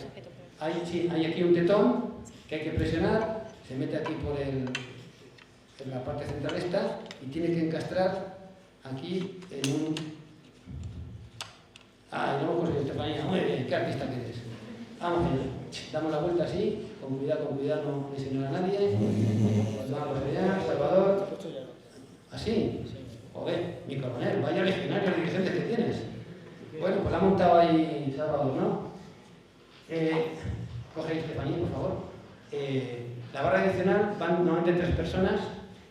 hay aquí un tetón que hay que presionar, se mete aquí en la parte central esta y tiene que encastrar aquí en un... Ah, no lo hemos conseguido, Estefanía, muy bien, qué artista que eres. Vamos allá, damos la vuelta así, con cuidado, no lesionar a nadie. Vamos allá, Salvador. ¿Así? Joder, mi coronel, vaya legionarios dirigentes que tienes. Bueno, pues la ha montado ahí Salvador, ¿no? Coge Estefanía, por favor. La barra direccional van normalmente 3 personas.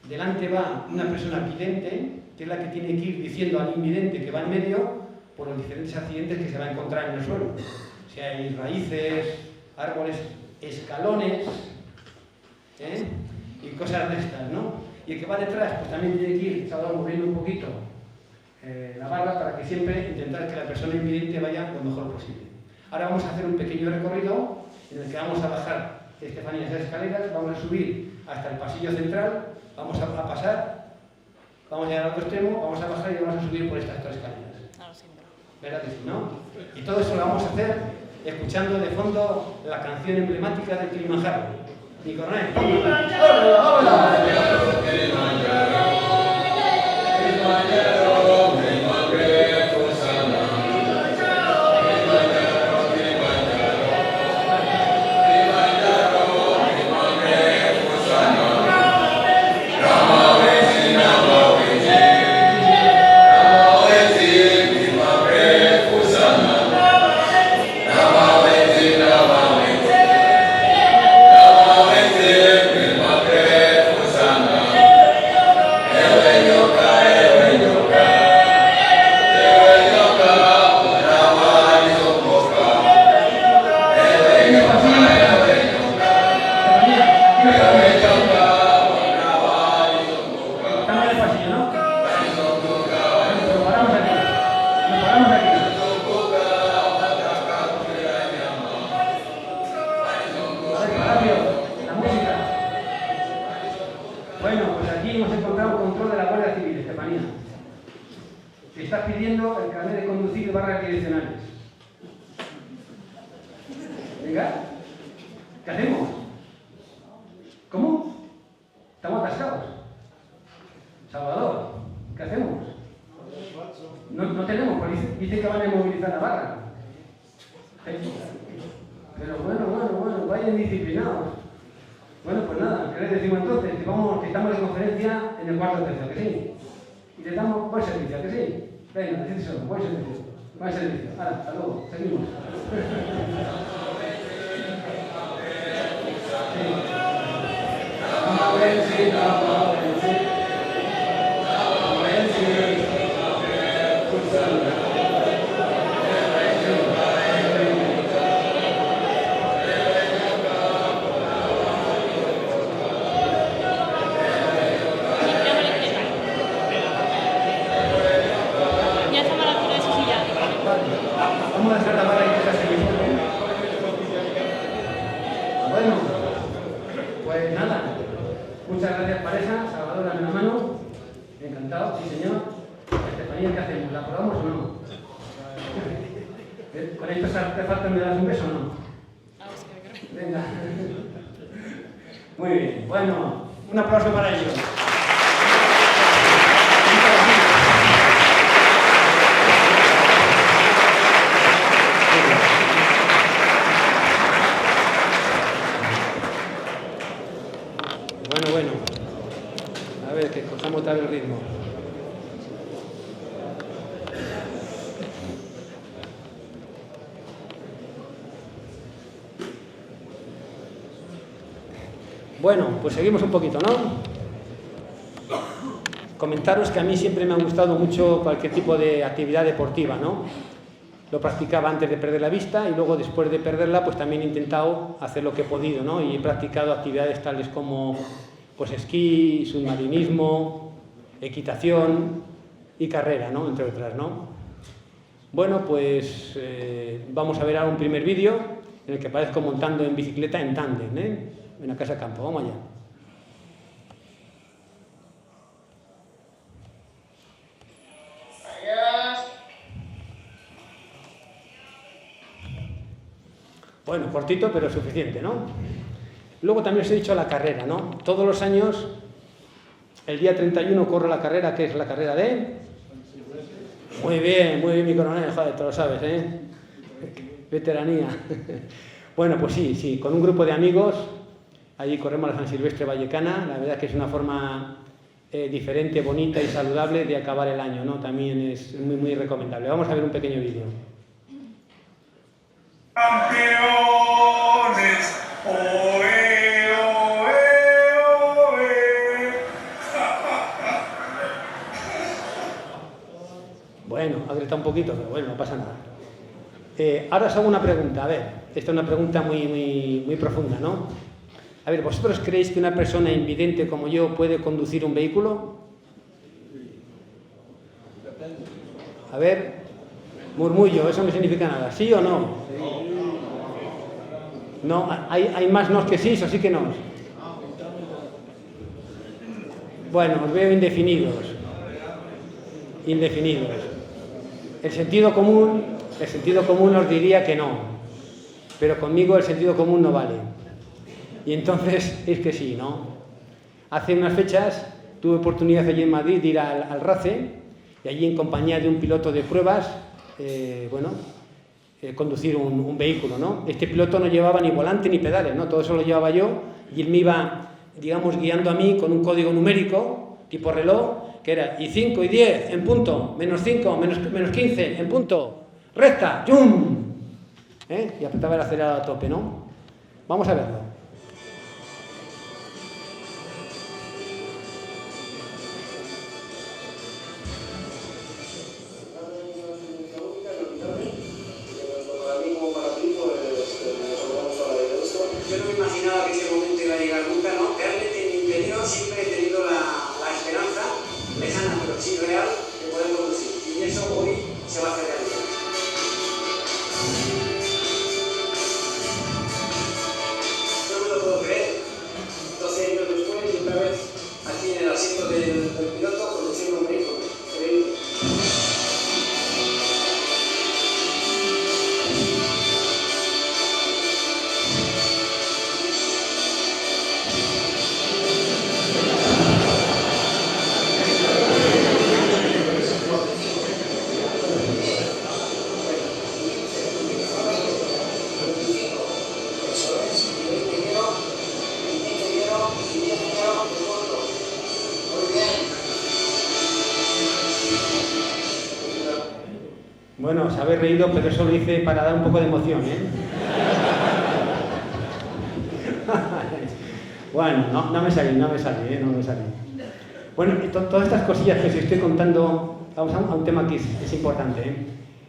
Delante va una persona vidente, que es la que tiene que ir diciendo al invidente que va en medio por los diferentes accidentes que se va a encontrar en el suelo. Si hay raíces, árboles, escalones, y cosas de estas, ¿no? Y el que va detrás, pues también tiene que ir, Salvador, moviendo un poquito la barra para que siempre intentar que la persona invidente vaya lo mejor posible. Ahora vamos a hacer un pequeño recorrido en el que vamos a bajar Estefanía esas escaleras, vamos a subir hasta el pasillo central, vamos a pasar, vamos a llegar al otro extremo, vamos a bajar y vamos a subir por estas 3 escaleras. ¿Verdad que sí, no? Y todo eso lo vamos a hacer escuchando de fondo la canción emblemática del Kilimanjaro. Mi coronel. ¡Hola, hola! Bueno, pues aquí hemos encontrado un control de la Guardia Civil, Estefanía. Te estás pidiendo el carnet de conducir de barras direccionales. Venga, ¿qué hacemos? ¿Cómo? ¿Estamos atascados? Salvador, ¿qué hacemos? No tenemos, pues dicen que van a movilizar la barra. Pero bueno, vayan disciplinados. Bueno, pues nada, ¿qué les decimos entonces? Que estamos de conferencia en el cuarto tercio, ¿que sí? Y les damos buen servicio, ¿que sí? Venga, decid eso, buen servicio. Buen servicio. Ahora, hasta luego, seguimos. Vamos a dejar la barra y que se seguimos. Bueno, pues nada. Muchas gracias, pareja. Salvador, dame la mano. Encantado, sí señor. Estefanía, ¿qué hacemos? ¿La probamos o no? ¿Con estos artefactos me das un beso o no? Venga. Muy bien. Bueno, un aplauso para ellos. Bueno. A ver, que cojamos tal el ritmo. Bueno, pues seguimos un poquito, ¿no? Comentaros que a mí siempre me ha gustado mucho cualquier tipo de actividad deportiva, ¿no? Lo practicaba antes de perder la vista y luego después de perderla pues también he intentado hacer lo que he podido, ¿no? Y he practicado actividades tales como pues esquí, submarinismo, equitación y carrera, ¿no? Entre otras, ¿no? Bueno, pues vamos a ver ahora un primer vídeo en el que parezco montando en bicicleta en tándem, en la casa campo. Vamos allá. Bueno, cortito pero suficiente, ¿no? Luego también os he dicho la carrera, ¿no? Todos los años, el día 31 corro la carrera, que es la carrera de... Muy bien, mi coronel, joder, tú lo sabes, Veteranía. Bueno, pues sí, con un grupo de amigos, allí corremos la San Silvestre Vallecana, la verdad es que es una forma diferente, bonita y saludable de acabar el año, ¿no? También es muy recomendable. Vamos a ver un pequeño vídeo. Campeones, oe, oe, oe. Bueno, ha gritado un poquito, pero bueno, no pasa nada. Ahora os hago una pregunta, a ver, esta es una pregunta muy profunda, ¿no? A ver, ¿vosotros creéis que una persona invidente como yo puede conducir un vehículo? A ver, murmullo, eso no significa nada, ¿sí o no? No, hay más nos que sí, o sí que nos. Bueno, os veo indefinidos. El sentido común os diría que no, pero conmigo el sentido común no vale. Y entonces es que sí, ¿no? Hace unas fechas tuve oportunidad allí en Madrid de ir al RACE y allí en compañía de un piloto de pruebas, conducir un vehículo, ¿no? Este piloto no llevaba ni volante ni pedales, ¿no? Todo eso lo llevaba yo y él me iba, digamos, guiando a mí con un código numérico tipo reloj, que era y 5 y 10 en punto, menos 5, menos 15 en punto, recta, ¡yum! Y apretaba el acelerador a tope, ¿no? Vamos a verlo. Yo no me imaginaba que ese momento iba a llegar nunca, ¿no? Realmente en mi interior siempre he tenido la esperanza, lejana pero sí real, de poder conducir. Y eso hoy se va a hacer realidad. No me lo puedo creer. 12 años después y otra vez aquí en el asiento del piloto conduciendo un vehículo. Increíble. Bueno, os habéis reído, pero eso lo hice para dar un poco de emoción, Bueno, no me salí. Bueno, todas estas cosillas que os estoy contando, vamos a un tema que es importante,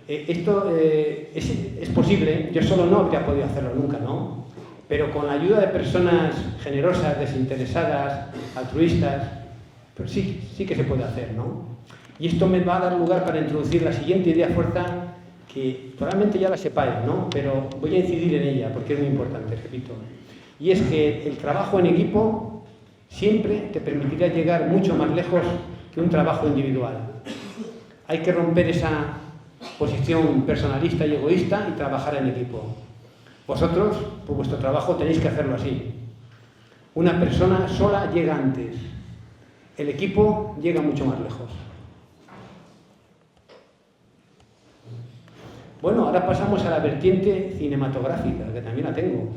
Esto es posible, yo solo no habría podido hacerlo nunca, ¿no? Pero con la ayuda de personas generosas, desinteresadas, altruistas, pues sí que se puede hacer, ¿no? Y esto me va a dar lugar para introducir la siguiente idea fuerza, que probablemente ya la sepáis, ¿no? Pero voy a incidir en ella porque es muy importante, repito. Y es que el trabajo en equipo siempre te permitirá llegar mucho más lejos que un trabajo individual. Hay que romper esa posición personalista y egoísta y trabajar en equipo. Vosotros, por vuestro trabajo, tenéis que hacerlo así. Una persona sola llega antes. El equipo llega mucho más lejos. Bueno, ahora pasamos a la vertiente cinematográfica, que también la tengo.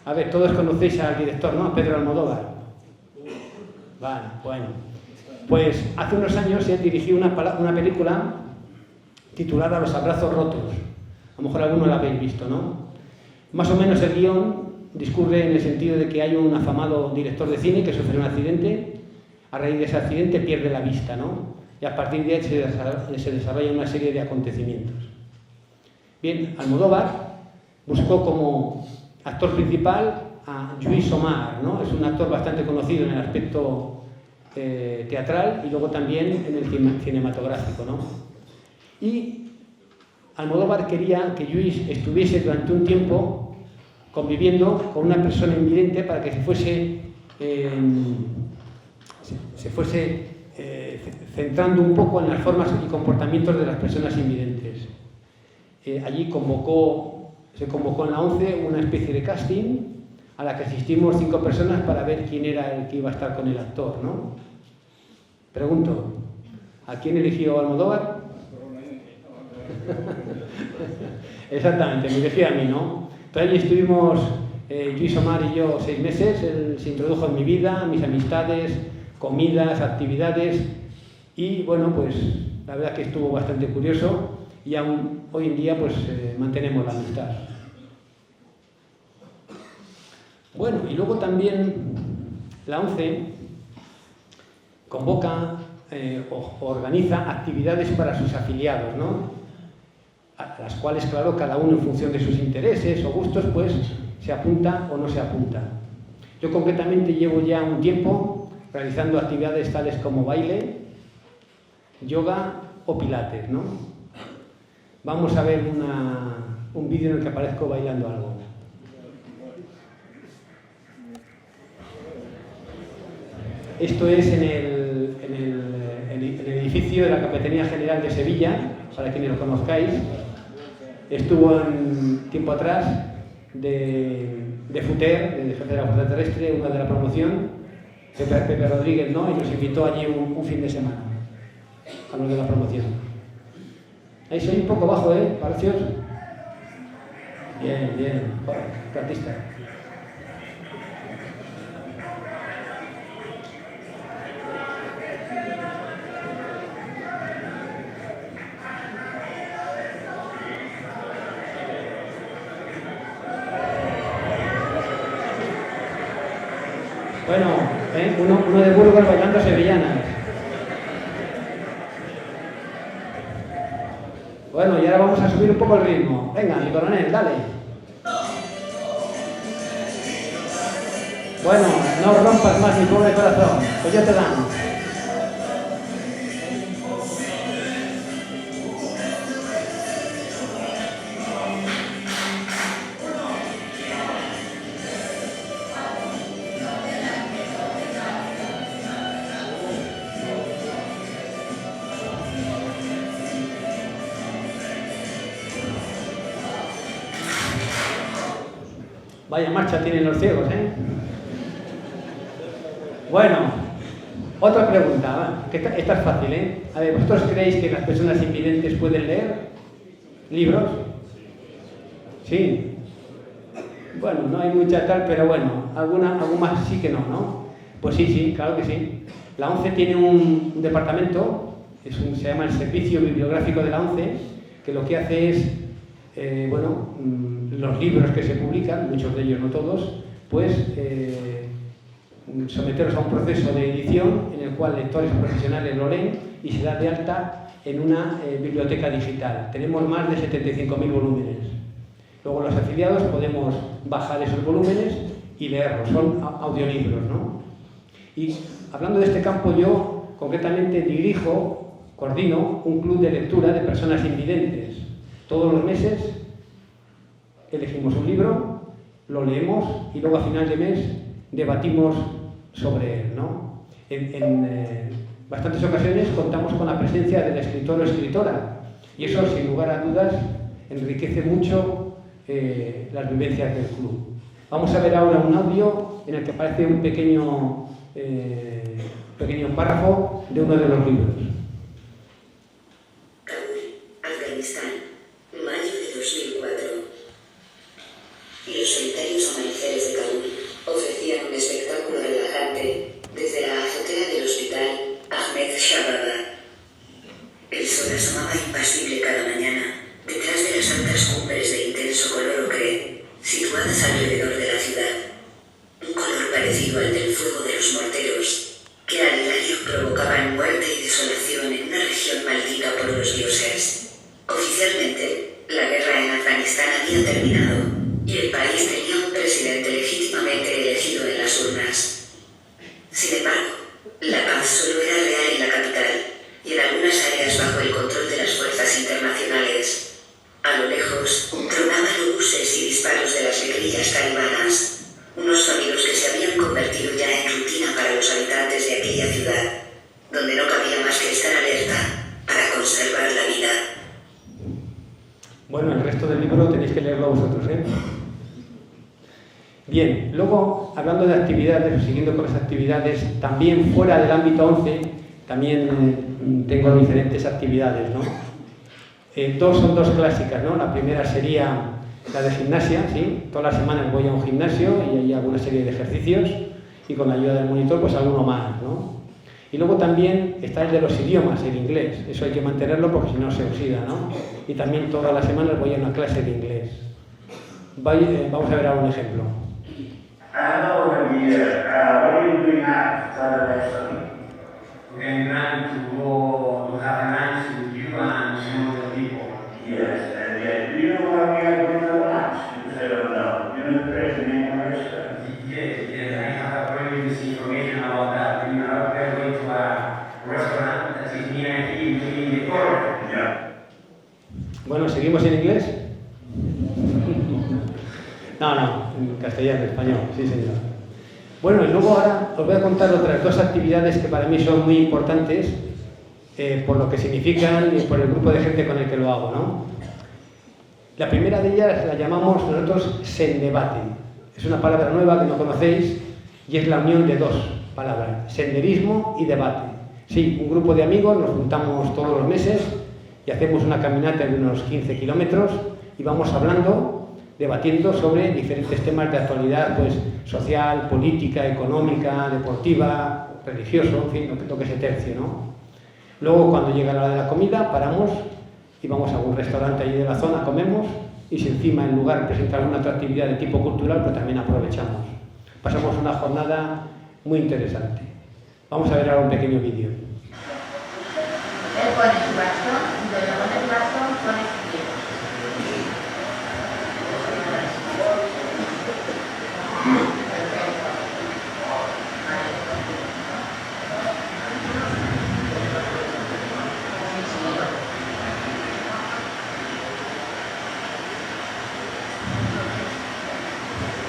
A ver, todos conocéis al director, ¿no? A Pedro Almodóvar. Vale, bueno. Pues hace unos años él dirigió una película titulada Los abrazos rotos. A lo mejor alguno la habéis visto, ¿no? Más o menos el guión discurre en el sentido de que hay un afamado director de cine que sufre un accidente. A raíz de ese accidente pierde la vista, ¿no? Y a partir de ahí se desarrolla una serie de acontecimientos. Bien, Almodóvar buscó como actor principal a Lluís Omar, ¿no? Es un actor bastante conocido en el aspecto teatral y luego también en el cinematográfico, ¿no? Y Almodóvar quería que Lluís estuviese durante un tiempo conviviendo con una persona invidente para que se fuese centrando un poco en las formas y comportamientos de las personas invidentes. Allí se convocó en la ONCE una especie de casting a la que asistimos 5 personas para ver quién era el que iba a estar con el actor, ¿no? Pregunto, ¿a quién eligió Almodóvar? Exactamente, me elegí a mí, ¿no? Entonces allí estuvimos Lluís Omar y yo 6 meses, él se introdujo en mi vida, mis amistades, comidas, actividades y bueno, pues la verdad es que estuvo bastante curioso y aún hoy en día pues mantenemos la amistad. Bueno, y luego también la ONCE convoca o organiza actividades para sus afiliados, ¿no? A las cuales, claro, cada uno en función de sus intereses o gustos, pues se apunta o no se apunta. Yo concretamente llevo ya un tiempo realizando actividades tales como baile, yoga o pilates, ¿no? Vamos a ver un vídeo en el que aparezco bailando algo. Esto es en el edificio de la Capitanía General de Sevilla, para quienes lo conozcáis. Estuvo en tiempo atrás de FUTER, de jefe de la Fuerza Terrestre, una de la promoción, Pepe Rodríguez, ¿no? Y nos invitó allí un fin de semana a los de la promoción. Ahí soy un poco bajo, ¿eh? ¿Palacios? Bien, bien. Bueno, artista. Bueno, uno de Burgos bailando sevillanas. Bueno, y ahora vamos a subir un poco el ritmo. Venga, mi coronel, dale. Bueno, no rompas más mi pobre corazón, pues yo te dan. Vaya marcha tienen los ciegos, ¿eh? Bueno, otra pregunta, que esta es fácil, ¿eh? A ver, ¿vosotros creéis que las personas invidentes pueden leer libros? Sí. Bueno, no hay mucha tal, pero bueno, algunas sí que no, ¿no? Pues sí, claro que sí. La ONCE tiene un departamento, se llama el Servicio Bibliográfico de la ONCE, que lo que hace es, los libros que se publican, muchos de ellos, no todos, pues someterlos a un proceso de edición en el cual lectores profesionales lo leen y se da de alta en una biblioteca digital. Tenemos más de 75.000 volúmenes. Luego los afiliados podemos bajar esos volúmenes y leerlos, son audiolibros, ¿no? Y hablando de este campo, yo concretamente coordino un club de lectura de personas invidentes. Todos los meses elegimos un libro, lo leemos y luego a final de mes debatimos sobre él, ¿no? En bastantes ocasiones contamos con la presencia del escritor o escritora y eso, sin lugar a dudas, enriquece mucho las vivencias del club. Vamos a ver ahora un audio en el que aparece un pequeño párrafo de uno de los libros. Afganistán, mayo de 2004. Los solitarios amaneceres de Kabul ofrecían un espectáculo relajante desde la azotea del hospital Ahmed Shah. El sol asomaba impasible cada mañana detrás de las altas cumbres de intenso color ocre situadas alrededor de la ciudad. Un color parecido al del fuego de los morteros que a diario provocaban muerte y desolación en una región maldita por los dioses. Oficialmente, la guerra en Afganistán había terminado y el país tenía un presidente legítimamente elegido en las urnas. Sin embargo, la paz solo era real en la capital y en algunas áreas bajo el control de las fuerzas internacionales. Bueno, el resto del libro tenéis que leerlo vosotros, ¿eh? Bien, luego, hablando de actividades, o siguiendo con las actividades, también fuera del ámbito 11, también tengo diferentes actividades, ¿no? Son dos clásicas, ¿no? La primera sería la de gimnasia, ¿sí? Todas las semanas voy a un gimnasio y hay alguna serie de ejercicios y con la ayuda del monitor, pues alguno más, ¿no? Y luego también está el de los idiomas, el inglés. Eso hay que mantenerlo porque si no se oxida, ¿no? Y también todas las semanas voy a una clase de inglés. Vamos a ver ahora un ejemplo. Hello, my dear. What are you doing after the lesson? I'm planning to go to have lunch with you and some other people. Yes, and yet, do you know why we are going to lunch? You said, oh no, you know the person in the restaurant. Yes, I have a very this information about that. We are going to a restaurant that is near here, in the corner. Yeah. Bueno, ¿seguimos en inglés? No, en castellano, español, sí señor. Bueno, y luego ahora os voy a contar otras dos actividades que para mí son muy importantes por lo que significan y por el grupo de gente con el que lo hago, ¿no? La primera de ellas la llamamos nosotros sendebate. Es una palabra nueva que no conocéis y es la unión de dos palabras, senderismo y debate. Sí, un grupo de amigos nos juntamos todos los meses y hacemos una caminata de unos 15 kilómetros y vamos hablando, debatiendo sobre diferentes temas de actualidad, pues social, política, económica, deportiva, religioso, en fin, lo que se tercie, ¿no? Luego, cuando llega la hora de la comida, paramos y vamos a un restaurante allí de la zona, comemos y si encima el lugar presenta alguna otra actividad de tipo cultural, pues también aprovechamos. Pasamos una jornada muy interesante. Vamos a ver ahora un pequeño vídeo. Él pone su bastón y donde pone el bastón pone su pie.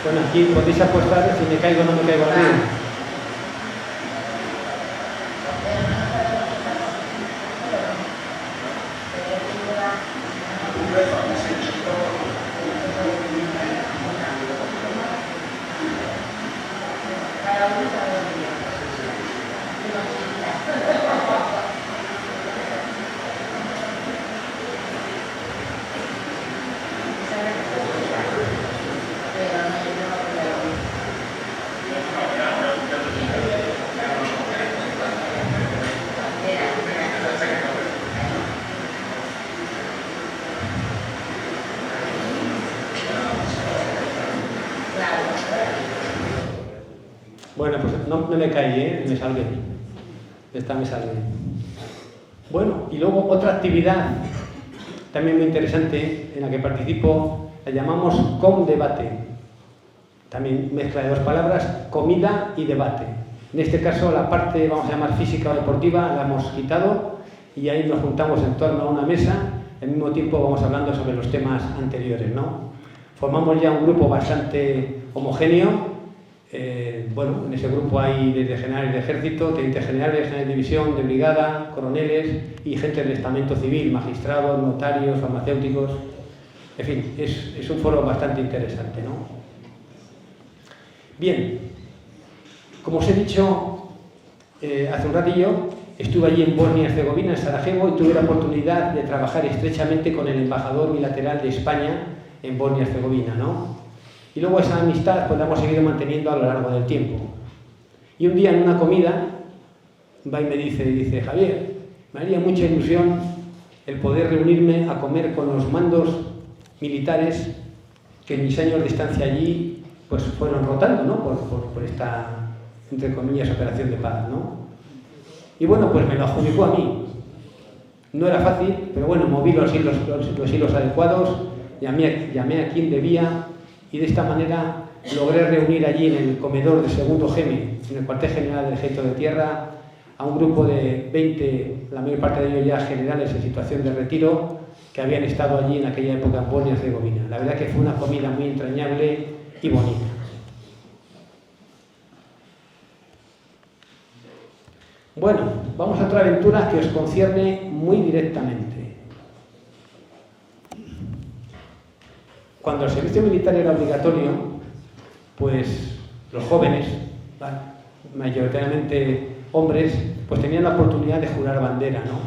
Bueno, aquí podéis apostar si me caigo o no me caigo al río. Bueno, pues no me caí, me salvé. Esta me salvé. Bueno, y luego otra actividad también muy interesante en la que participo, la llamamos ComDebate. También mezcla de dos palabras, comida y debate. En este caso la parte, vamos a llamar física o deportiva, la hemos quitado y ahí nos juntamos en torno a una mesa, al mismo tiempo vamos hablando sobre los temas anteriores, ¿no? Formamos ya un grupo bastante homogéneo. Bueno, en ese grupo hay desde generales de ejército, tenientes generales, generales de división, de brigada, coroneles y gente del estamento civil, magistrados, notarios, farmacéuticos. En fin, es un foro bastante interesante, ¿no? Bien, como os he dicho hace un ratillo, estuve allí en Bosnia y Herzegovina, en Sarajevo, y tuve la oportunidad de trabajar estrechamente con el embajador bilateral de España en Bosnia y Herzegovina, ¿no? Y luego esa amistad pues la hemos seguido manteniendo a lo largo del tiempo. Y un día en una comida va y me dice, Javier, me haría mucha ilusión el poder reunirme a comer con los mandos militares que en mis años de estancia allí pues fueron rotando, ¿no? por esta, entre comillas, operación de paz, ¿no? Y bueno, pues me lo adjudicó a mí. No era fácil, pero bueno, moví los hilos adecuados, llamé a quien debía, y de esta manera logré reunir allí en el comedor del segundo GEME, en el cuartel general del Ejército de Tierra, a un grupo de 20, la mayor parte de ellos ya generales en situación de retiro, que habían estado allí en aquella época en Bosnia y Herzegovina. La verdad que fue una comida muy entrañable y bonita. Bueno, vamos a otra aventura que os concierne muy directamente. cuando el servicio militar era obligatorio, pues los jóvenes, ¿vale?, mayoritariamente hombres, pues tenían la oportunidad de jurar bandera, ¿no?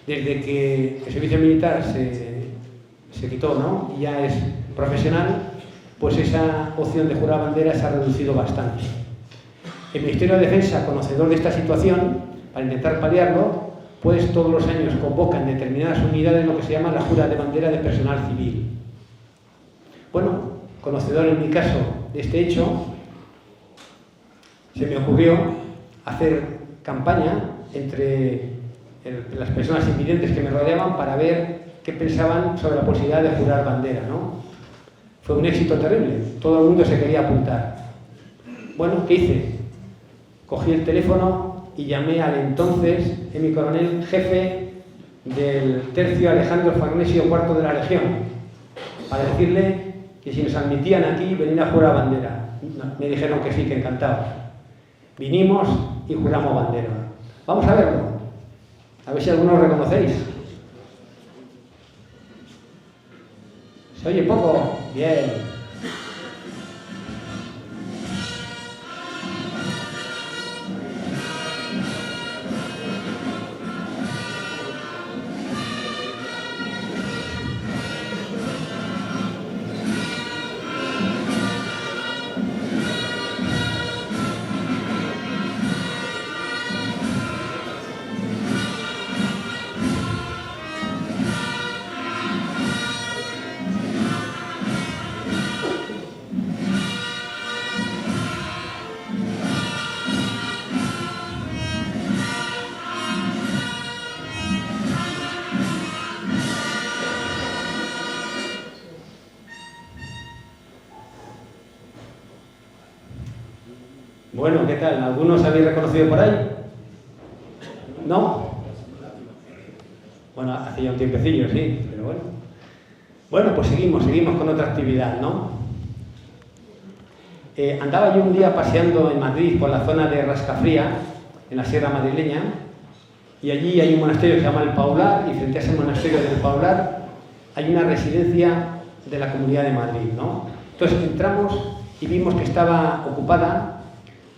Desde que el servicio militar se quitó, ¿no?, y ya es profesional, pues esa opción de jurar bandera se ha reducido bastante. El Ministerio de Defensa, conocedor de esta situación, para intentar paliarlo, pues todos los años convocan determinadas unidades lo que se llama la jura de bandera de personal civil. Bueno, conocedor en mi caso de este hecho, se me ocurrió hacer campaña entre las personas invidentes que me rodeaban para ver qué pensaban sobre la posibilidad de jurar bandera, ¿no? Fue un éxito terrible, todo el mundo se quería apuntar. Bueno, ¿qué hice? Cogí el teléfono y llamé al entonces coronel jefe del tercio Alejandro Farnesio IV de la Legión para decirle que si nos admitían aquí venir a jurar bandera. Me dijeron que sí, que encantados. Vinimos y juramos bandera. Vamos a verlo, a ver si algunos lo reconocéis. ¿Se oye poco? Bien. Bueno, ¿qué tal? ¿Algunos habéis reconocido por ahí? ¿No? Bueno, hace ya un tiempecillo, sí, pero bueno. Bueno, pues seguimos con otra actividad, ¿no? Andaba yo un día paseando en Madrid por la zona de Rascafría, en la Sierra Madrileña, y allí hay un monasterio que se llama El Paular, y frente a ese monasterio del Paular hay una residencia de la Comunidad de Madrid, ¿no? Entonces entramos y vimos que estaba ocupada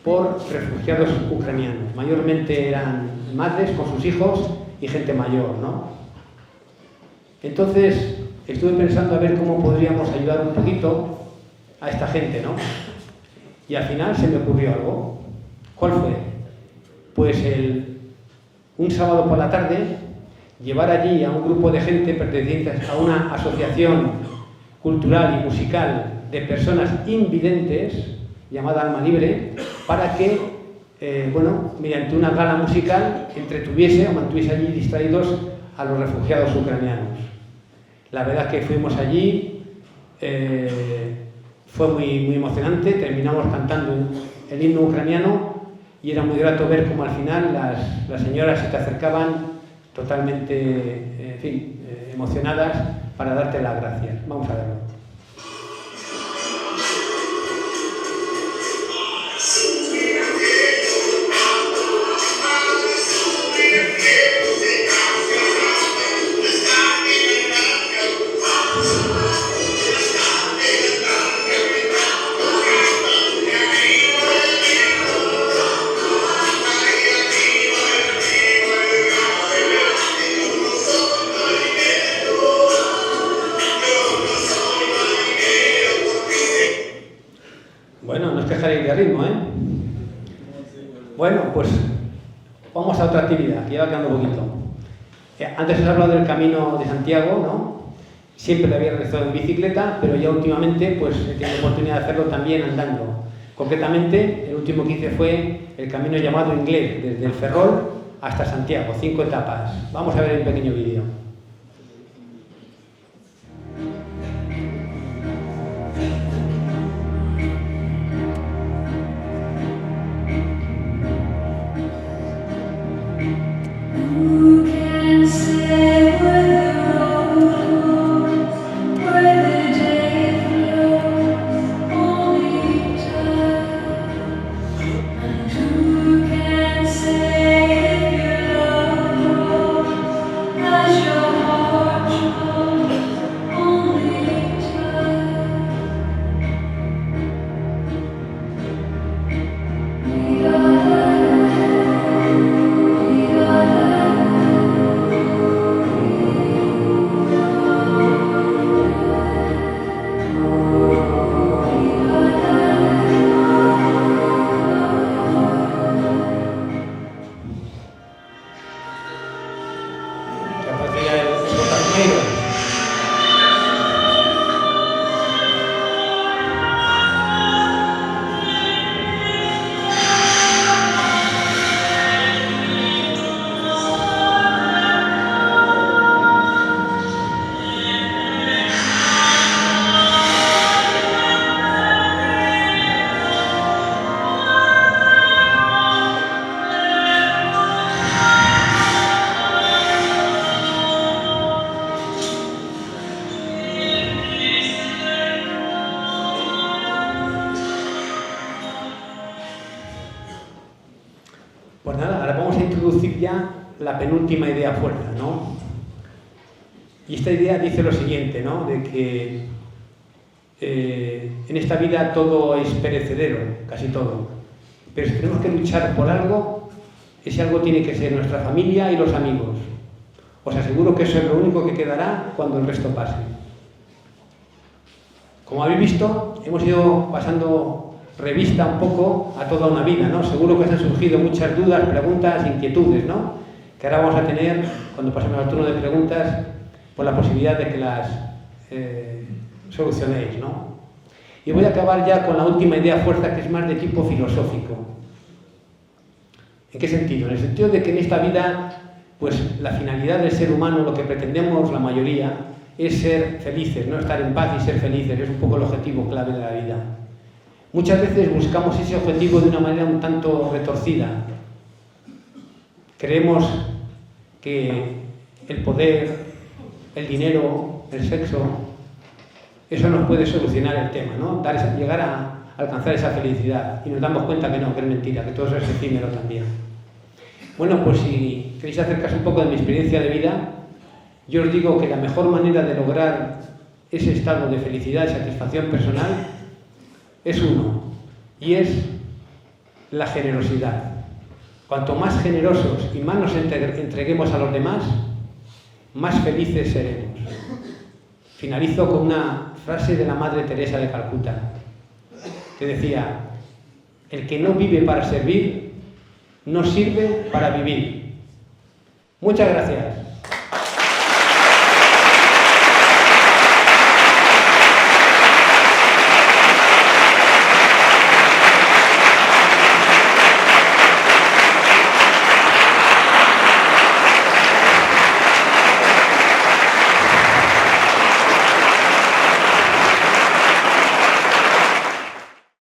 por refugiados ucranianos. Mayormente eran madres con sus hijos y gente mayor, ¿no? Entonces estuve pensando a ver cómo podríamos ayudar un poquito a esta gente, ¿no? Y al final se me ocurrió algo. ¿Cuál fue? Pues un sábado por la tarde llevar allí a un grupo de gente pertenecientes a una asociación cultural y musical de personas invidentes llamada Alma Libre, para que, mediante una gala musical entretuviese o mantuviese allí distraídos a los refugiados ucranianos. La verdad es que fuimos allí, fue muy emocionante, terminamos cantando el himno ucraniano y era muy grato ver cómo al final las señoras se te acercaban totalmente, emocionadas para darte las gracias. Vamos a verlo. De ritmo, ¿eh? Bueno, pues vamos a otra actividad, que ya va quedando poquito. Antes os he hablado del Camino de Santiago, ¿no? Siempre lo había realizado en bicicleta, pero ya últimamente pues he tenido la oportunidad de hacerlo también andando. Concretamente, el último que hice fue el camino llamado Inglés, desde el Ferrol hasta Santiago, 5 etapas. Vamos a ver un pequeño vídeo. As your ya la penúltima idea fuerza, ¿no? Y esta idea dice lo siguiente, ¿no? De que en esta vida todo es perecedero, casi todo. Pero si tenemos que luchar por algo, ese algo tiene que ser nuestra familia y los amigos. Os aseguro que eso es lo único que quedará cuando el resto pase. Como habéis visto, hemos ido pasando revista un poco a toda una vida, ¿no? Seguro que os han surgido muchas dudas, preguntas, inquietudes, ¿no? Que ahora vamos a tener, cuando pasemos al turno de preguntas, por la posibilidad de que las solucionéis, ¿no? Y voy a acabar ya con la última idea fuerza, que es más de tipo filosófico. ¿En qué sentido? En el sentido de que en esta vida, pues la finalidad del ser humano, lo que pretendemos la mayoría, es ser felices, ¿no? Estar en paz y ser felices, es un poco el objetivo clave de la vida. Muchas veces buscamos ese objetivo de una manera un tanto retorcida. Creemos que el poder, el dinero, el sexo, eso nos puede solucionar el tema, ¿no? Llegar a alcanzar esa felicidad. Y nos damos cuenta que no, que es mentira, que todo eso es efímero también. Bueno, pues si queréis acercaros un poco de mi experiencia de vida, yo os digo que la mejor manera de lograr ese estado de felicidad y satisfacción personal es uno, y es la generosidad. Cuanto más generosos y más nos entreguemos a los demás, más felices seremos. Finalizo con una frase de la Madre Teresa de Calcuta, que decía: el que no vive para servir, no sirve para vivir. Muchas gracias.